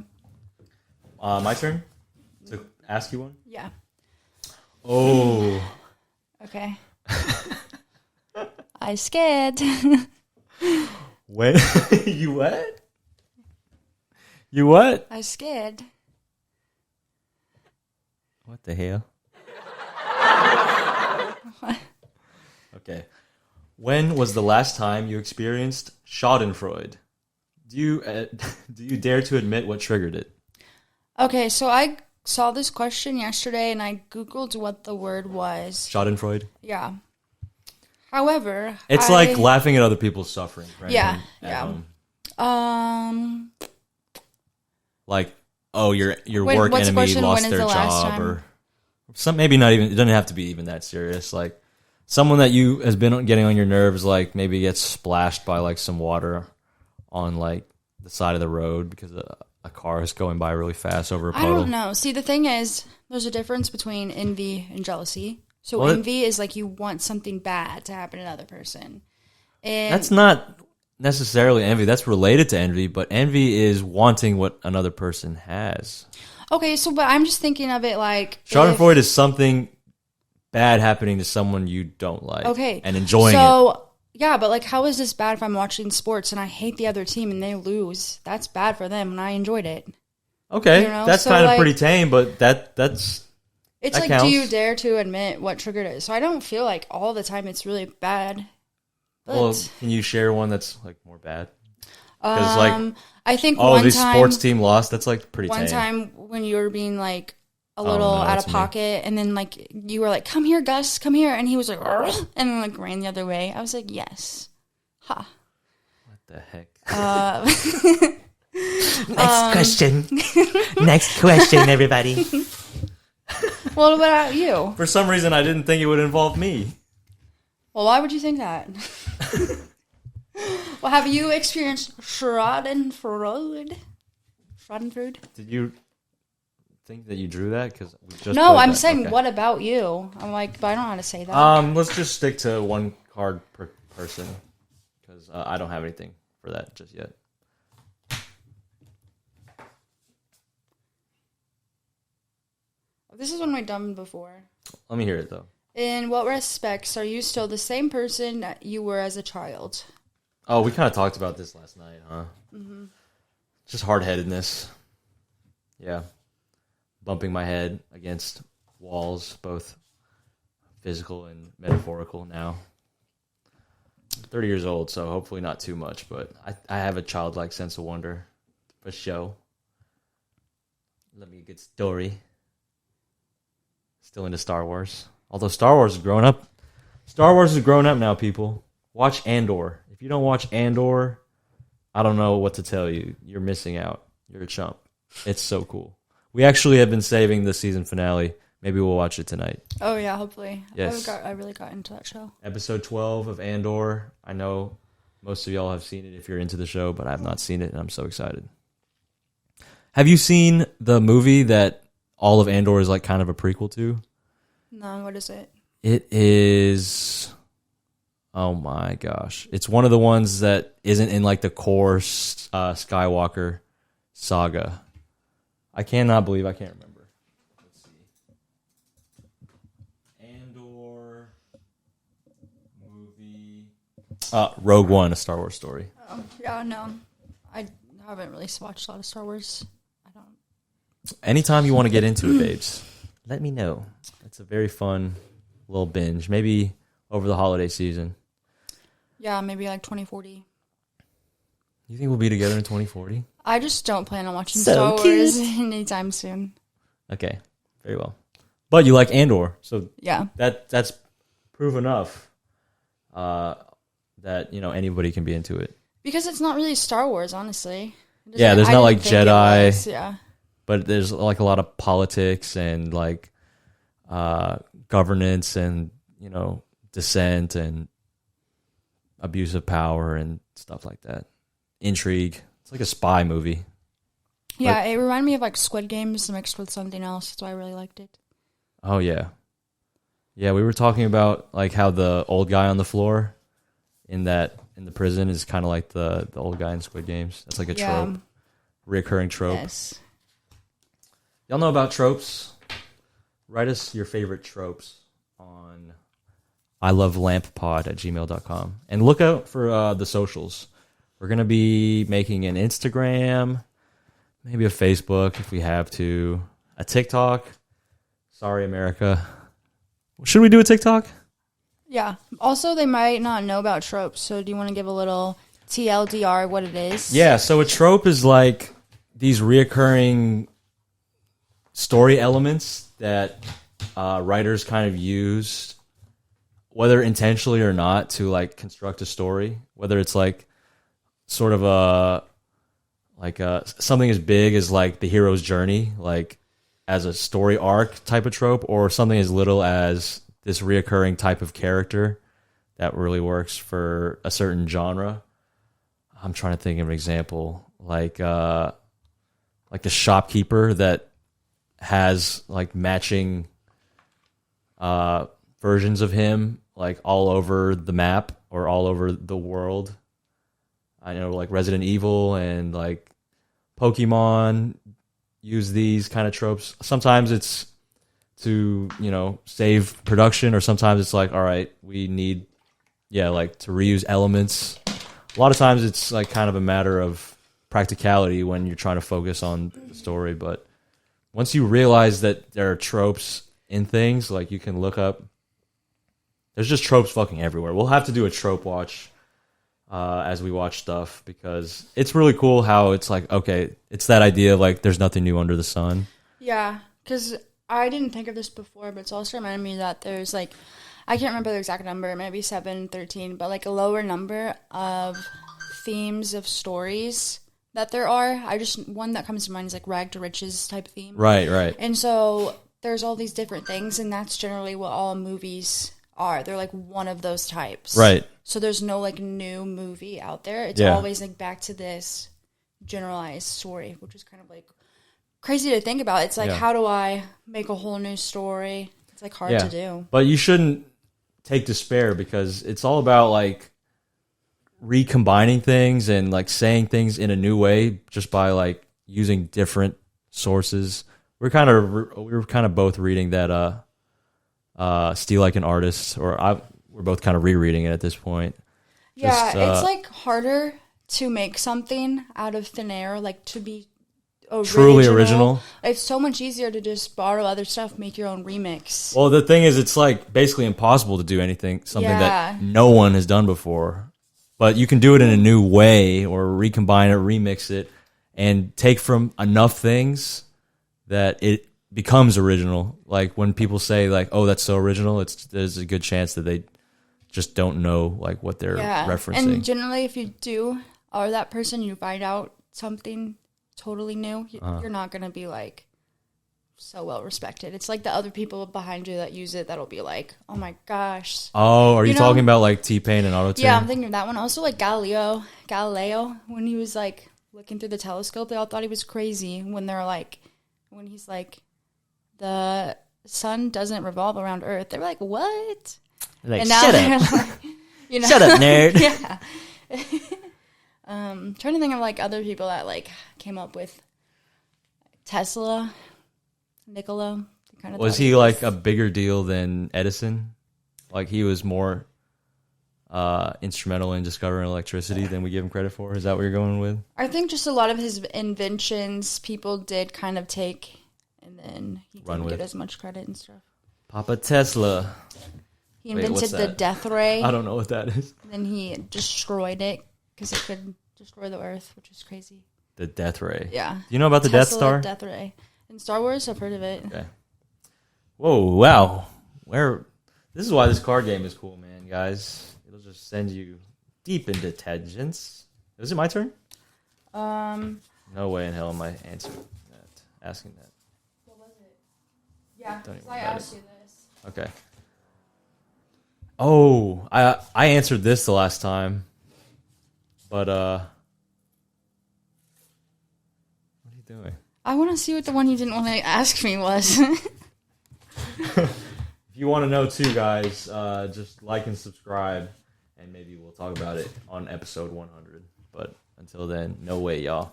[SPEAKER 2] my turn to ask you one.
[SPEAKER 1] Yeah.
[SPEAKER 2] Oh,
[SPEAKER 1] Okay. I scared.
[SPEAKER 2] when you what? You what?
[SPEAKER 1] I scared.
[SPEAKER 2] What the hell? Okay. When was the last time you experienced Schadenfreude? Do you dare to admit what triggered it?
[SPEAKER 1] Okay, so I saw this question yesterday and I Googled what the word was.
[SPEAKER 2] Schadenfreude?
[SPEAKER 1] Yeah. However,
[SPEAKER 2] It's like laughing at other people's suffering, right?
[SPEAKER 1] Yeah,
[SPEAKER 2] At
[SPEAKER 1] yeah.
[SPEAKER 2] home. Like, oh, your
[SPEAKER 1] Wait,
[SPEAKER 2] work
[SPEAKER 1] what's the
[SPEAKER 2] enemy
[SPEAKER 1] question?
[SPEAKER 2] lost
[SPEAKER 1] When is
[SPEAKER 2] their
[SPEAKER 1] the last
[SPEAKER 2] job,
[SPEAKER 1] time?
[SPEAKER 2] or some, maybe not even. It doesn't have to be even that serious. Like someone that you has been getting on your nerves, like maybe gets splashed by like some water on like the side of the road because a car is going by really fast over a
[SPEAKER 1] I
[SPEAKER 2] puddle.
[SPEAKER 1] don't know. See, the thing is, there's a difference between envy and jealousy. So
[SPEAKER 2] Well,
[SPEAKER 1] envy is like you want something bad to happen to another person. And
[SPEAKER 2] That's not necessarily envy. That's related to envy, but envy is wanting what another person has.
[SPEAKER 1] okay, so but I'm just thinking of it like
[SPEAKER 2] Schadenfreude is something bad happening to someone you don't like.
[SPEAKER 1] Okay.
[SPEAKER 2] And enjoying it.
[SPEAKER 1] So yeah, but like how is this bad if I'm watching sports and I hate the other team and they lose? That's bad for them and I enjoyed it.
[SPEAKER 2] Okay,
[SPEAKER 1] you know,
[SPEAKER 2] that's
[SPEAKER 1] so,
[SPEAKER 2] kind of
[SPEAKER 1] like-
[SPEAKER 2] pretty tame, but that's
[SPEAKER 1] It's
[SPEAKER 2] That
[SPEAKER 1] like,
[SPEAKER 2] counts.
[SPEAKER 1] do you dare to admit what triggered it? So I don't feel like all the time it's really bad. But
[SPEAKER 2] well. Can you share one that's like more bad? Because like,
[SPEAKER 1] I think
[SPEAKER 2] oh,
[SPEAKER 1] one
[SPEAKER 2] this
[SPEAKER 1] time,
[SPEAKER 2] sports team lost. That's like pretty
[SPEAKER 1] one
[SPEAKER 2] tame.
[SPEAKER 1] time when you were being like a
[SPEAKER 2] Oh,
[SPEAKER 1] little
[SPEAKER 2] no,
[SPEAKER 1] out
[SPEAKER 2] that's
[SPEAKER 1] of
[SPEAKER 2] me.
[SPEAKER 1] pocket, and then like you were like, "Come here, Gus, come here," and he was like, "Argh," and then like ran the other way. I was like, "Yes, ha."
[SPEAKER 2] What the heck?
[SPEAKER 7] Next question. Next question, everybody.
[SPEAKER 1] Well, what about you?
[SPEAKER 2] For some reason, I didn't think it would involve me.
[SPEAKER 1] Well, why would you think that? Well, have you experienced Schadenfreude? Schadenfreude?
[SPEAKER 2] Did you think that you drew that? Because
[SPEAKER 1] No, I'm saying, what about you? I'm like, but I don't know how to say that.
[SPEAKER 2] Let's just stick to one card per person because I don't have anything for that just yet.
[SPEAKER 1] This is one we've done before.
[SPEAKER 2] Let me hear it though.
[SPEAKER 1] In what respects are you still the same person that you were as a child?
[SPEAKER 2] Oh, we kind of talked about this last night, huh? Mm-hmm. Just hard-headedness. Yeah. Bumping my head against walls, both physical and metaphorical now. I'm 30 years old, so hopefully not too much, but I have a childlike sense of wonder for show. Let me a good story. Still into Star Wars. Although Star Wars is grown up. Star Wars is grown up now, people. Watch Andor. If you don't watch Andor, I don't know what to tell you. You're missing out. You're a chump. It's so cool. We actually have been saving the season finale. Maybe we'll watch it tonight.
[SPEAKER 1] Oh yeah, hopefully.
[SPEAKER 2] Yes.
[SPEAKER 1] I really got into that show.
[SPEAKER 2] Episode 12 of Andor. I know most of y'all have seen it if you're into the show, but I have not seen it, and I'm so excited. Have you seen the movie that all of Andor is like kind of a prequel to?
[SPEAKER 1] No, what is it?
[SPEAKER 2] It is... Oh my gosh. It's one of the ones that isn't in like the core Skywalker saga. I cannot believe I can't remember. Let's see. Andor movie. Rogue One, a Star Wars story.
[SPEAKER 1] Oh, yeah, no. I haven't really watched a lot of Star Wars. I don't.
[SPEAKER 2] Anytime you want to get into it, babes, let me know. It's a very fun little binge. Maybe over the holiday season.
[SPEAKER 1] Yeah, maybe like 2040.
[SPEAKER 2] You think we'll be together in 2040?
[SPEAKER 1] I just don't plan on watching
[SPEAKER 7] So
[SPEAKER 1] Star
[SPEAKER 7] cute.
[SPEAKER 1] Wars anytime soon.
[SPEAKER 2] Okay, very well. But you like Andor, so
[SPEAKER 1] Yeah.
[SPEAKER 2] that's proof enough that anybody can be into it.
[SPEAKER 1] Because it's not really Star Wars, honestly.
[SPEAKER 2] Yeah, there's
[SPEAKER 1] I
[SPEAKER 2] not
[SPEAKER 1] didn't
[SPEAKER 2] like
[SPEAKER 1] think it
[SPEAKER 2] Jedi.
[SPEAKER 1] was, yeah.
[SPEAKER 2] But there's like a lot of politics and like governance and dissent and abuse of power and stuff like that. intrigue. It's like a spy movie.
[SPEAKER 1] Yeah, it reminded me of like Squid Games mixed with something else. That's why I really liked it.
[SPEAKER 2] Oh yeah, yeah. We were talking about like how the old guy on the floor in the prison is kind of like the old guy in Squid Games. That's like a trope, reoccurring trope.
[SPEAKER 1] Yes.
[SPEAKER 2] Y'all know about tropes? Write us your favorite tropes on ilovelamppod@gmail.com. And look out for the socials. We're going to be making an Instagram, maybe a Facebook if we have to, a TikTok. Sorry, America. Should we do a TikTok?
[SPEAKER 1] Yeah. Also, they might not know about tropes, so do you want to give a little TLDR what it is?
[SPEAKER 2] Yeah, so a trope is like these reoccurring story elements that writers kind of use, whether intentionally or not, to like construct a story. Whether it's like sort of something as big as like the hero's journey, like as a story arc type of trope, or something as little as this reoccurring type of character that really works for a certain genre. I'm trying to think of an example, like the shopkeeper that has like matching versions of him like all over the map or all over the world. I know like Resident Evil and like Pokemon use these kind of tropes. Sometimes it's to, save production, or sometimes it's like, all right, we need like to reuse elements. A lot of times it's like kind of a matter of practicality when you're trying to focus on the story, but once you realize that there are tropes in things, like you can look up, there's just tropes fucking everywhere. We'll have to do a trope watch as we watch stuff, because it's really cool how it's like, okay, it's that idea of like there's nothing new under the sun.
[SPEAKER 1] Yeah, because I didn't think of this before, but it's also reminded me that there's like, I can't remember the exact number, maybe 7, 13, but like a lower number of themes of stories that there are. One that comes to mind is like rag to riches type theme.
[SPEAKER 2] Right.
[SPEAKER 1] And so there's all these different things, and that's generally what all movies are. They're like one of those types.
[SPEAKER 2] Right.
[SPEAKER 1] So there's no like new movie out there. It's always like back to this generalized story, which is kind of like crazy to think about. It's like, how do I make a whole new story? It's like hard to do.
[SPEAKER 2] But you shouldn't take despair, because it's all about like recombining things and like saying things in a new way just by like using different sources. We were kind of both reading that Steal Like an Artist, we're both kind of rereading it at this point.
[SPEAKER 1] Yeah, it's like harder to make something out of thin air, like to be
[SPEAKER 2] truly original.
[SPEAKER 1] It's so much easier to just borrow other stuff, make your own remix.
[SPEAKER 2] Well, the thing is, it's like basically impossible to do something that no one has done before. But you can do it in a new way, or recombine it, remix it, and take from enough things that it becomes original. Like when people say like, "Oh, that's so original," there's a good chance that they just don't know like what they're referencing.
[SPEAKER 1] And generally, if you do, or that person, you find out something totally new, you're not going to be like so well respected. It's like the other people behind you that use it that'll be like, oh my gosh.
[SPEAKER 2] Oh, are you talking about like T-Pain and Auto-Tune?
[SPEAKER 1] Yeah, I'm thinking of that one. Also like Galileo, when he was like looking through the telescope, they all thought he was crazy when he's like, the sun doesn't revolve around Earth. They were like, what?
[SPEAKER 7] Like,
[SPEAKER 1] and now
[SPEAKER 7] shut
[SPEAKER 1] they're
[SPEAKER 7] up.
[SPEAKER 1] like,
[SPEAKER 7] Shut up, nerd.
[SPEAKER 1] Yeah. Trying to think of like other people that like came up with Tesla, Nikola.
[SPEAKER 2] Was he like a bigger deal than Edison? Like he was more instrumental in discovering electricity than we give him credit for? Is that what you're going with?
[SPEAKER 1] I think just a lot of his inventions people did kind of take, and then he didn't get as much credit and stuff.
[SPEAKER 2] Papa Tesla.
[SPEAKER 1] He invented the death ray.
[SPEAKER 2] I don't know what that is.
[SPEAKER 1] And then he destroyed it because it could destroy the Earth, which is crazy.
[SPEAKER 2] The death ray.
[SPEAKER 1] Yeah.
[SPEAKER 2] Do you know about the Death Star?
[SPEAKER 1] Death ray. In Star Wars, I've heard of it.
[SPEAKER 2] Okay. Whoa, wow. This is why this card game is cool, man, guys. It'll just send you deep into tangents. Is it my turn? No way in hell am I answering that, asking that.
[SPEAKER 1] What was it? Yeah,
[SPEAKER 2] I
[SPEAKER 1] asked you this.
[SPEAKER 2] Okay. Oh, I answered this the last time, but doing?
[SPEAKER 1] I want to see what the one you didn't want to ask me was.
[SPEAKER 2] If you want to know too, guys, just like and subscribe, and maybe we'll talk about it on episode 100. But until then, no way, y'all.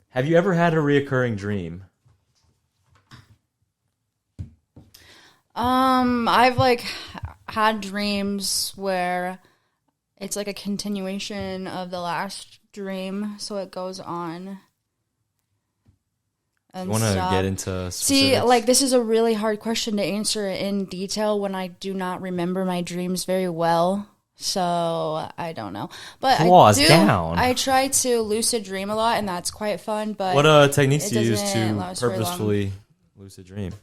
[SPEAKER 2] Have you ever had a reoccurring dream?
[SPEAKER 1] I've like had dreams where it's like a continuation of the last dream, so it goes on.
[SPEAKER 2] You want to get into specifics?
[SPEAKER 1] See, like this is a really hard question to answer in detail when I do not remember my dreams very well. So I don't know, but I try to lucid dream a lot, and that's quite fun. But
[SPEAKER 2] what techniques do you use to purposefully lucid dream?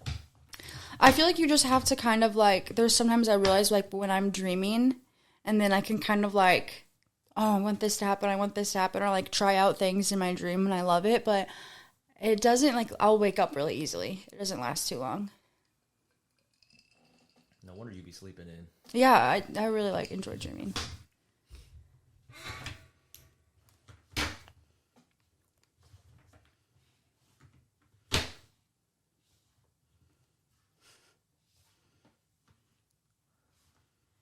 [SPEAKER 1] I feel like you just have to kind of like. There's sometimes I realize like when I'm dreaming, and then I can kind of like, oh, I want this to happen. I want this to happen, or like try out things in my dream, and I love it. But it doesn't like I'll wake up really easily. It doesn't last too long.
[SPEAKER 2] No wonder you be sleeping in.
[SPEAKER 1] Yeah, I really like enjoy dreaming.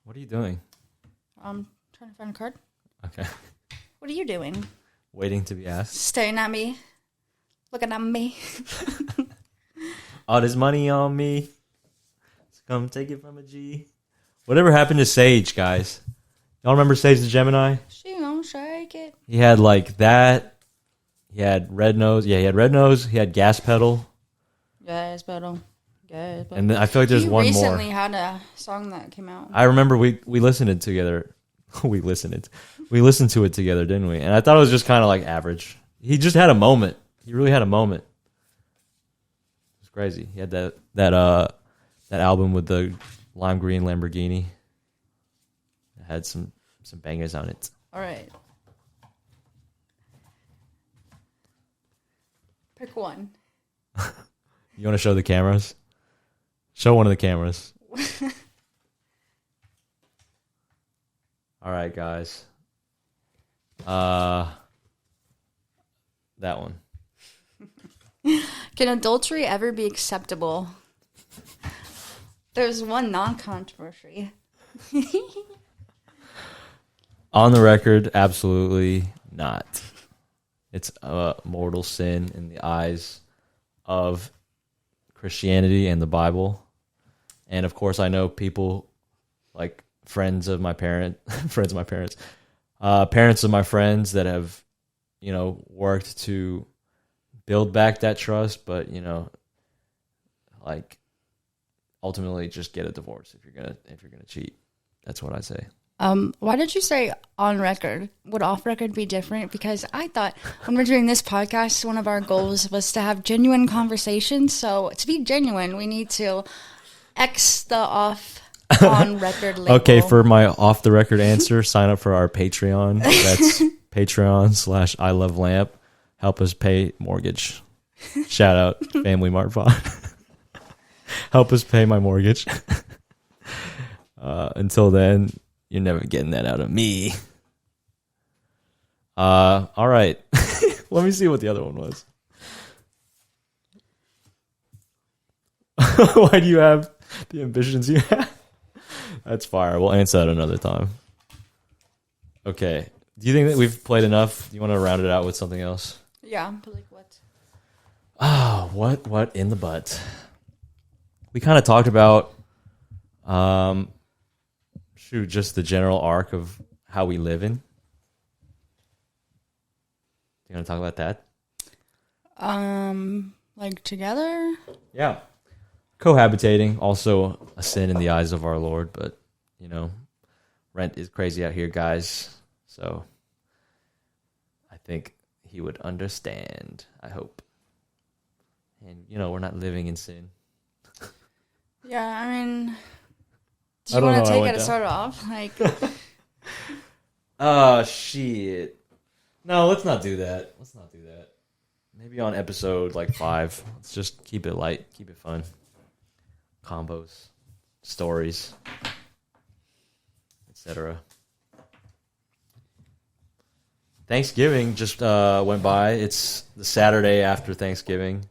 [SPEAKER 2] What are you doing?
[SPEAKER 1] I'm trying to find a card.
[SPEAKER 2] Okay.
[SPEAKER 1] What are you doing?
[SPEAKER 2] Waiting to be asked.
[SPEAKER 1] Staring at me. Looking at me.
[SPEAKER 2] All this money on me. Come take it from a G. Whatever happened to Sage, guys? Y'all remember Sage the Gemini?
[SPEAKER 1] She gonna shake it.
[SPEAKER 2] He had like that. He had red nose. Yeah, he had red nose. He had gas pedal.
[SPEAKER 1] Gas pedal. Gas pedal.
[SPEAKER 2] And then I feel like there's one more.
[SPEAKER 1] Recently had a song that came out.
[SPEAKER 2] I remember we listened it together. We listened to it together, didn't we? And I thought it was just kind of like average. He just had a moment. He really had a moment. It was crazy. He had that album with the lime green Lamborghini. It had some bangers on it.
[SPEAKER 1] All right. Pick one.
[SPEAKER 2] You want to show the cameras? Show one of the cameras. All right, guys. That one.
[SPEAKER 1] Can adultery ever be acceptable? There's one non-controversy.
[SPEAKER 2] On the record, absolutely not. It's a mortal sin in the eyes of Christianity and the Bible. And of course, I know people like parents of my friends that have, worked to build back that trust, but like ultimately just get a divorce if you're gonna cheat. That's what I say.
[SPEAKER 1] Why did you say on record? Would off record be different? Because I thought when we're doing this podcast, one of our goals was to have genuine conversations. So to be genuine, we need to X the off on record label.
[SPEAKER 2] Okay, for my off the record answer, sign up for our Patreon. That's Patreon/ilovelamp. Help us pay mortgage. Shout out Family Mart Pod. Help us pay my mortgage. Until then, you're never getting that out of me. All right. Let me see what the other one was. Why do you have the ambitions you have? That's fire. We'll answer that another time. Okay. Do you think that we've played enough? Do you want to round it out with something else?
[SPEAKER 1] Yeah, but like what?
[SPEAKER 2] What in the butt? We kind of talked about, just the general arc of how we live in. You want to talk about that?
[SPEAKER 1] Like together?
[SPEAKER 2] Yeah. Cohabitating, also a sin in the eyes of our Lord, but, rent is crazy out here, guys. So I think he would understand, I hope. And, we're not living in sin.
[SPEAKER 1] Yeah, I mean, do you want to take it to start off? Like,
[SPEAKER 2] oh, shit. No, let's not do that. Maybe on episode 5. Let's just keep it light, keep it fun. Combos, stories, etc. Thanksgiving just went by. It's the Saturday after Thanksgiving.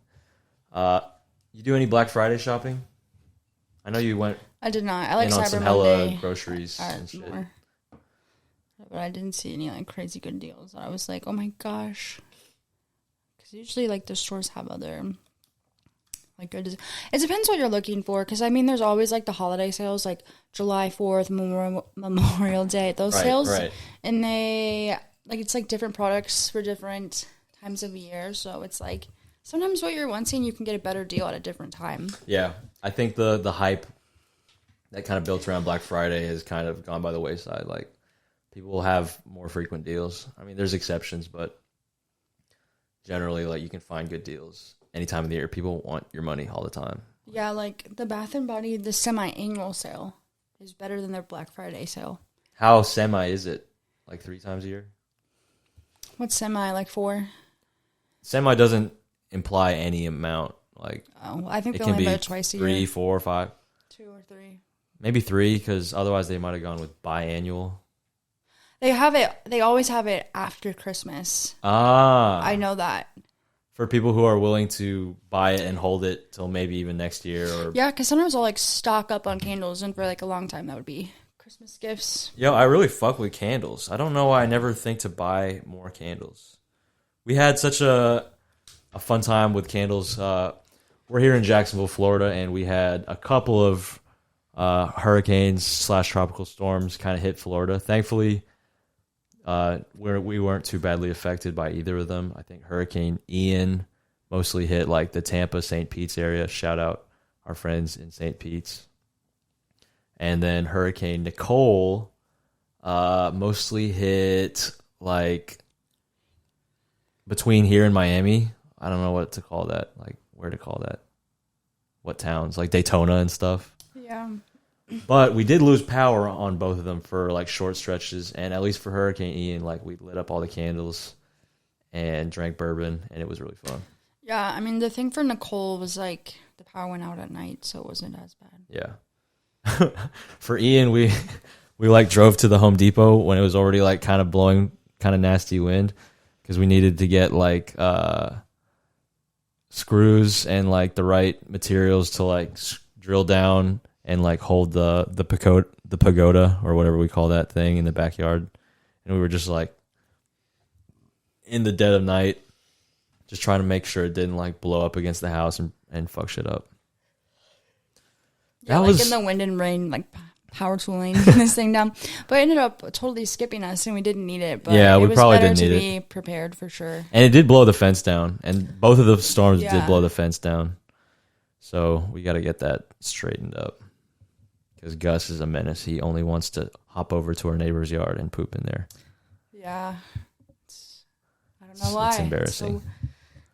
[SPEAKER 2] You do any Black Friday shopping? I know you went
[SPEAKER 1] I did not. I like
[SPEAKER 2] in on
[SPEAKER 1] Cyber
[SPEAKER 2] some hella
[SPEAKER 1] Monday.
[SPEAKER 2] groceries and shit.
[SPEAKER 1] More. But I didn't see any like crazy good deals. I was like, oh my gosh. Because usually like the stores have other like good. It depends what you're looking for. Because I mean, there's always like the holiday sales, like July 4th, Memorial Day. Those sales, and they like it's like different products for different times of year. So it's like sometimes what you're wanting, you can get a better deal at a different time.
[SPEAKER 2] Yeah, I think the hype that kind of built around Black Friday has kind of gone by the wayside. Like, people will have more frequent deals. I mean, there's exceptions, but generally, like, you can find good deals any time of the year. People want your money all the time.
[SPEAKER 1] Yeah, like the Bath and Body, the semi-annual sale is better than their Black Friday sale.
[SPEAKER 2] How semi is it? Like 3 times a year?
[SPEAKER 1] What's semi, like 4?
[SPEAKER 2] Semi doesn't imply any amount. Like,
[SPEAKER 1] oh, I think
[SPEAKER 2] it
[SPEAKER 1] they
[SPEAKER 2] can
[SPEAKER 1] only
[SPEAKER 2] be
[SPEAKER 1] have it twice a
[SPEAKER 2] 3,
[SPEAKER 1] year.
[SPEAKER 2] 4, 5.
[SPEAKER 1] 2 or 3.
[SPEAKER 2] Maybe 3, because otherwise they might have gone with biannual.
[SPEAKER 1] They have it. They always have it after Christmas.
[SPEAKER 2] Ah.
[SPEAKER 1] I know that.
[SPEAKER 2] For people who are willing to buy it and hold it till maybe even next year. Or
[SPEAKER 1] Yeah, because sometimes I'll like stock up on candles, and for like a long time that would be Christmas gifts.
[SPEAKER 2] Yo, I really fuck with candles. I don't know why I never think to buy more candles. We had such a fun time with candles. We're here in Jacksonville, Florida, and we had a couple of hurricanes / tropical storms kind of hit Florida. Thankfully, we weren't too badly affected by either of them. I think Hurricane Ian mostly hit like the Tampa, St. Pete's area. Shout out our friends in St. Pete's. And then Hurricane Nicole mostly hit like between here and Miami. I don't know what to call that. Like, where to call that. What towns? Like Daytona and stuff.
[SPEAKER 1] Yeah.
[SPEAKER 2] But we did lose power on both of them for like short stretches, and at least for Hurricane Ian, like we lit up all the candles and drank bourbon, and it was really fun.
[SPEAKER 1] Yeah, I mean the thing for Nicole was like the power went out at night, so it wasn't as bad.
[SPEAKER 2] Yeah. For Ian, we like drove to the Home Depot when it was already like kind of blowing kind of nasty wind, because we needed to get like screws and like the right materials to like drill down and like hold the pagoda or whatever we call that thing in the backyard. And we were just like in the dead of night, just trying to make sure it didn't like blow up against the house and fuck shit up.
[SPEAKER 1] Yeah,
[SPEAKER 2] that
[SPEAKER 1] like
[SPEAKER 2] was
[SPEAKER 1] in the wind and rain, like power tooling this thing down. But it ended up totally skipping us, and we didn't need it. But
[SPEAKER 2] yeah,
[SPEAKER 1] it
[SPEAKER 2] we
[SPEAKER 1] was
[SPEAKER 2] probably
[SPEAKER 1] better
[SPEAKER 2] didn't need
[SPEAKER 1] to be prepared for sure.
[SPEAKER 2] And it did blow the fence down, and both of the storms did
[SPEAKER 1] Yeah.
[SPEAKER 2] blow the fence down. So we got to get that straightened up. Because Gus is a menace. He only wants to hop over to our neighbor's yard and poop in there.
[SPEAKER 1] Yeah. I don't know why.
[SPEAKER 2] It's embarrassing.
[SPEAKER 1] So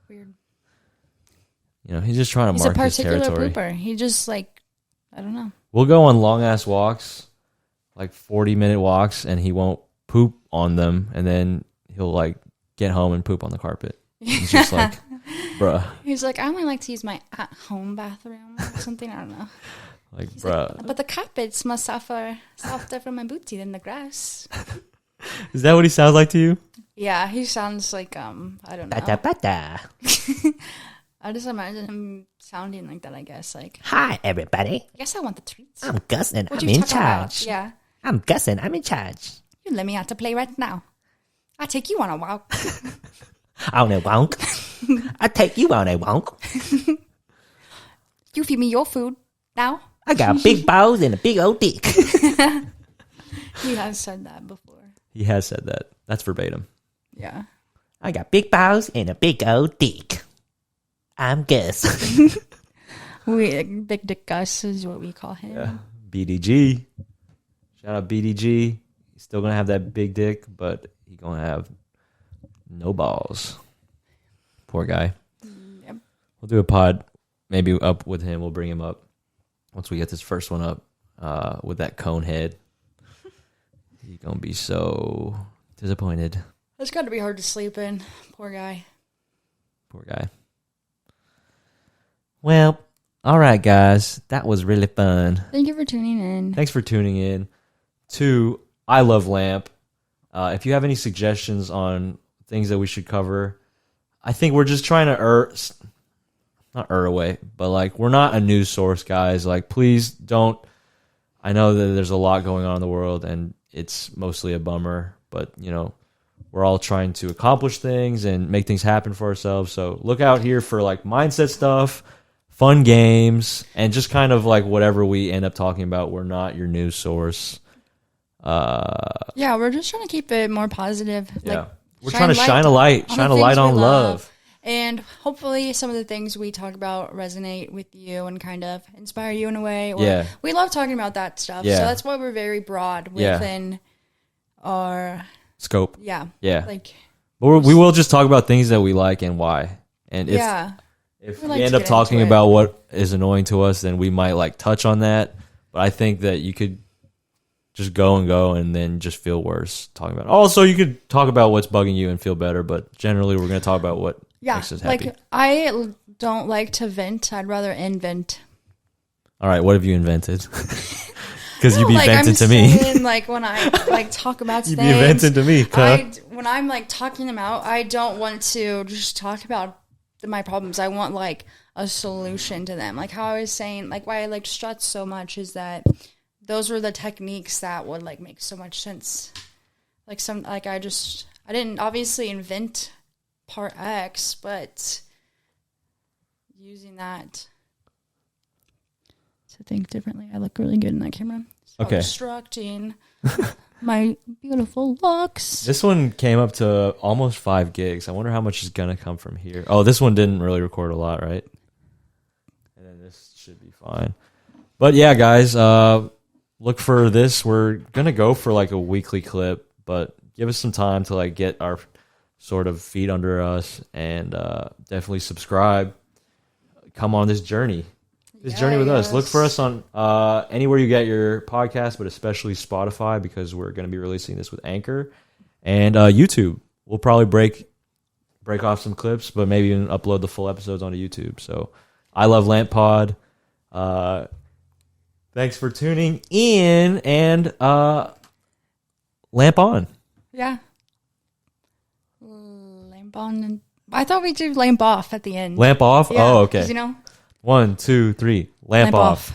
[SPEAKER 1] weird.
[SPEAKER 2] You know, he's just trying to
[SPEAKER 1] He's a
[SPEAKER 2] mark his
[SPEAKER 1] particular
[SPEAKER 2] territory.
[SPEAKER 1] pooper. He just like, I don't know.
[SPEAKER 2] We'll go on long-ass walks, like 40-minute walks, and he won't poop on them. And then he'll, like, get home and poop on the carpet. He's just like, bruh.
[SPEAKER 1] He's like, I only like to use my at-home bathroom or something. I don't know.
[SPEAKER 2] Like,
[SPEAKER 1] He's
[SPEAKER 2] bruh.
[SPEAKER 1] like, but the carpets must suffer softer from my booty than the grass.
[SPEAKER 2] Is that what he sounds like to you?
[SPEAKER 1] Yeah, he sounds like, I don't know.
[SPEAKER 7] Bata.
[SPEAKER 1] I just imagine him sounding like that, I guess. Like,
[SPEAKER 7] Hi, everybody.
[SPEAKER 1] I guess I want the treats.
[SPEAKER 7] I'm Gus and
[SPEAKER 1] What
[SPEAKER 7] I'm
[SPEAKER 1] you
[SPEAKER 7] in
[SPEAKER 1] talking about?
[SPEAKER 7] charge.
[SPEAKER 1] Yeah.
[SPEAKER 7] I'm Gus and I'm in charge.
[SPEAKER 1] You let me out to play right now. I'll take you on a walk.
[SPEAKER 7] On a wonk. I take you on a wonk.
[SPEAKER 1] You feed me your food now.
[SPEAKER 7] I got big balls and a big old dick.
[SPEAKER 1] He has said that before.
[SPEAKER 2] He has said that. That's verbatim.
[SPEAKER 1] Yeah.
[SPEAKER 7] I got big balls and a big old dick. I'm Gus.
[SPEAKER 1] Big Dick Gus is what we call him.
[SPEAKER 2] Yeah. B.D.G. Shout out B.D.G. He's still going to have that big dick, but he's going to have no balls. Poor guy.
[SPEAKER 1] Yep.
[SPEAKER 2] We'll do a pod maybe up with him. We'll bring him up once we get this first one up with that cone head. He's going to be so disappointed.
[SPEAKER 1] It's got to be hard to sleep in. Poor guy.
[SPEAKER 2] Poor guy. Well, all right, guys. That was really fun.
[SPEAKER 1] Thank you for tuning in.
[SPEAKER 2] Thanks for tuning in to I Love Lamp If you have any suggestions on things that we should cover, I think we're just trying to not away, but like we're not a news source, guys. Like, please don't. I know that there's a lot going on in the world, and it's mostly a bummer. But we're all trying to accomplish things and make things happen for ourselves. So look out here for like mindset stuff, fun games, and just kind of like whatever we end up talking about. We're not your news source.
[SPEAKER 1] Yeah, we're just trying to keep it more positive.
[SPEAKER 2] Yeah,
[SPEAKER 1] like,
[SPEAKER 2] we're trying to shine a light on love.
[SPEAKER 1] And hopefully some of the things we talk about resonate with you and kind of inspire you in a way. Or we love talking about that stuff.
[SPEAKER 2] Yeah.
[SPEAKER 1] So that's why we're very broad within our
[SPEAKER 2] scope.
[SPEAKER 1] Yeah.
[SPEAKER 2] Yeah.
[SPEAKER 1] Like,
[SPEAKER 2] but we will just talk about things that we like and why. And if we end up talking about what is annoying to us, then we might like touch on that. But I think that you could just go and then just feel worse talking about it. Also, you could talk about what's bugging you and feel better, but generally we're going to talk about what makes us happy.
[SPEAKER 1] Like, I don't like to vent. I'd rather invent.
[SPEAKER 2] All right, what have you invented? Because you be venting to
[SPEAKER 1] saying, me. Like, when I like talk about
[SPEAKER 2] you
[SPEAKER 1] things.
[SPEAKER 2] You be venting to me,
[SPEAKER 1] when I'm like talking them out, I don't want to just talk about my problems. I want like a solution to them. Like how I was saying, like why I like struts so much is that those were the techniques that would like make so much sense. Like I didn't obviously invent part X, but using that to think differently. I look really good in that camera. So
[SPEAKER 2] okay.
[SPEAKER 1] Obstructing my beautiful looks.
[SPEAKER 2] This one came up to almost 5 gigs. I wonder how much is going to come from here. Oh, this one didn't really record a lot, right? And then this should be fine. But yeah, guys, look for this. We're going to go for like a weekly clip, but give us some time to like get our sort of feet under us and definitely subscribe. Come on this journey. Journey with us. Look for us on anywhere you get your podcast, but especially Spotify, because we're going to be releasing this with Anchor and YouTube. We'll probably break off some clips, but maybe even upload the full episodes onto YouTube. So ilovelamppod. Thanks for tuning in, and lamp on.
[SPEAKER 1] Yeah. Lamp on. And I thought we did lamp off at the end.
[SPEAKER 2] Lamp off?
[SPEAKER 1] Yeah,
[SPEAKER 2] oh, okay.
[SPEAKER 1] 'Cause,
[SPEAKER 2] 1, 2, 3. Lamp off.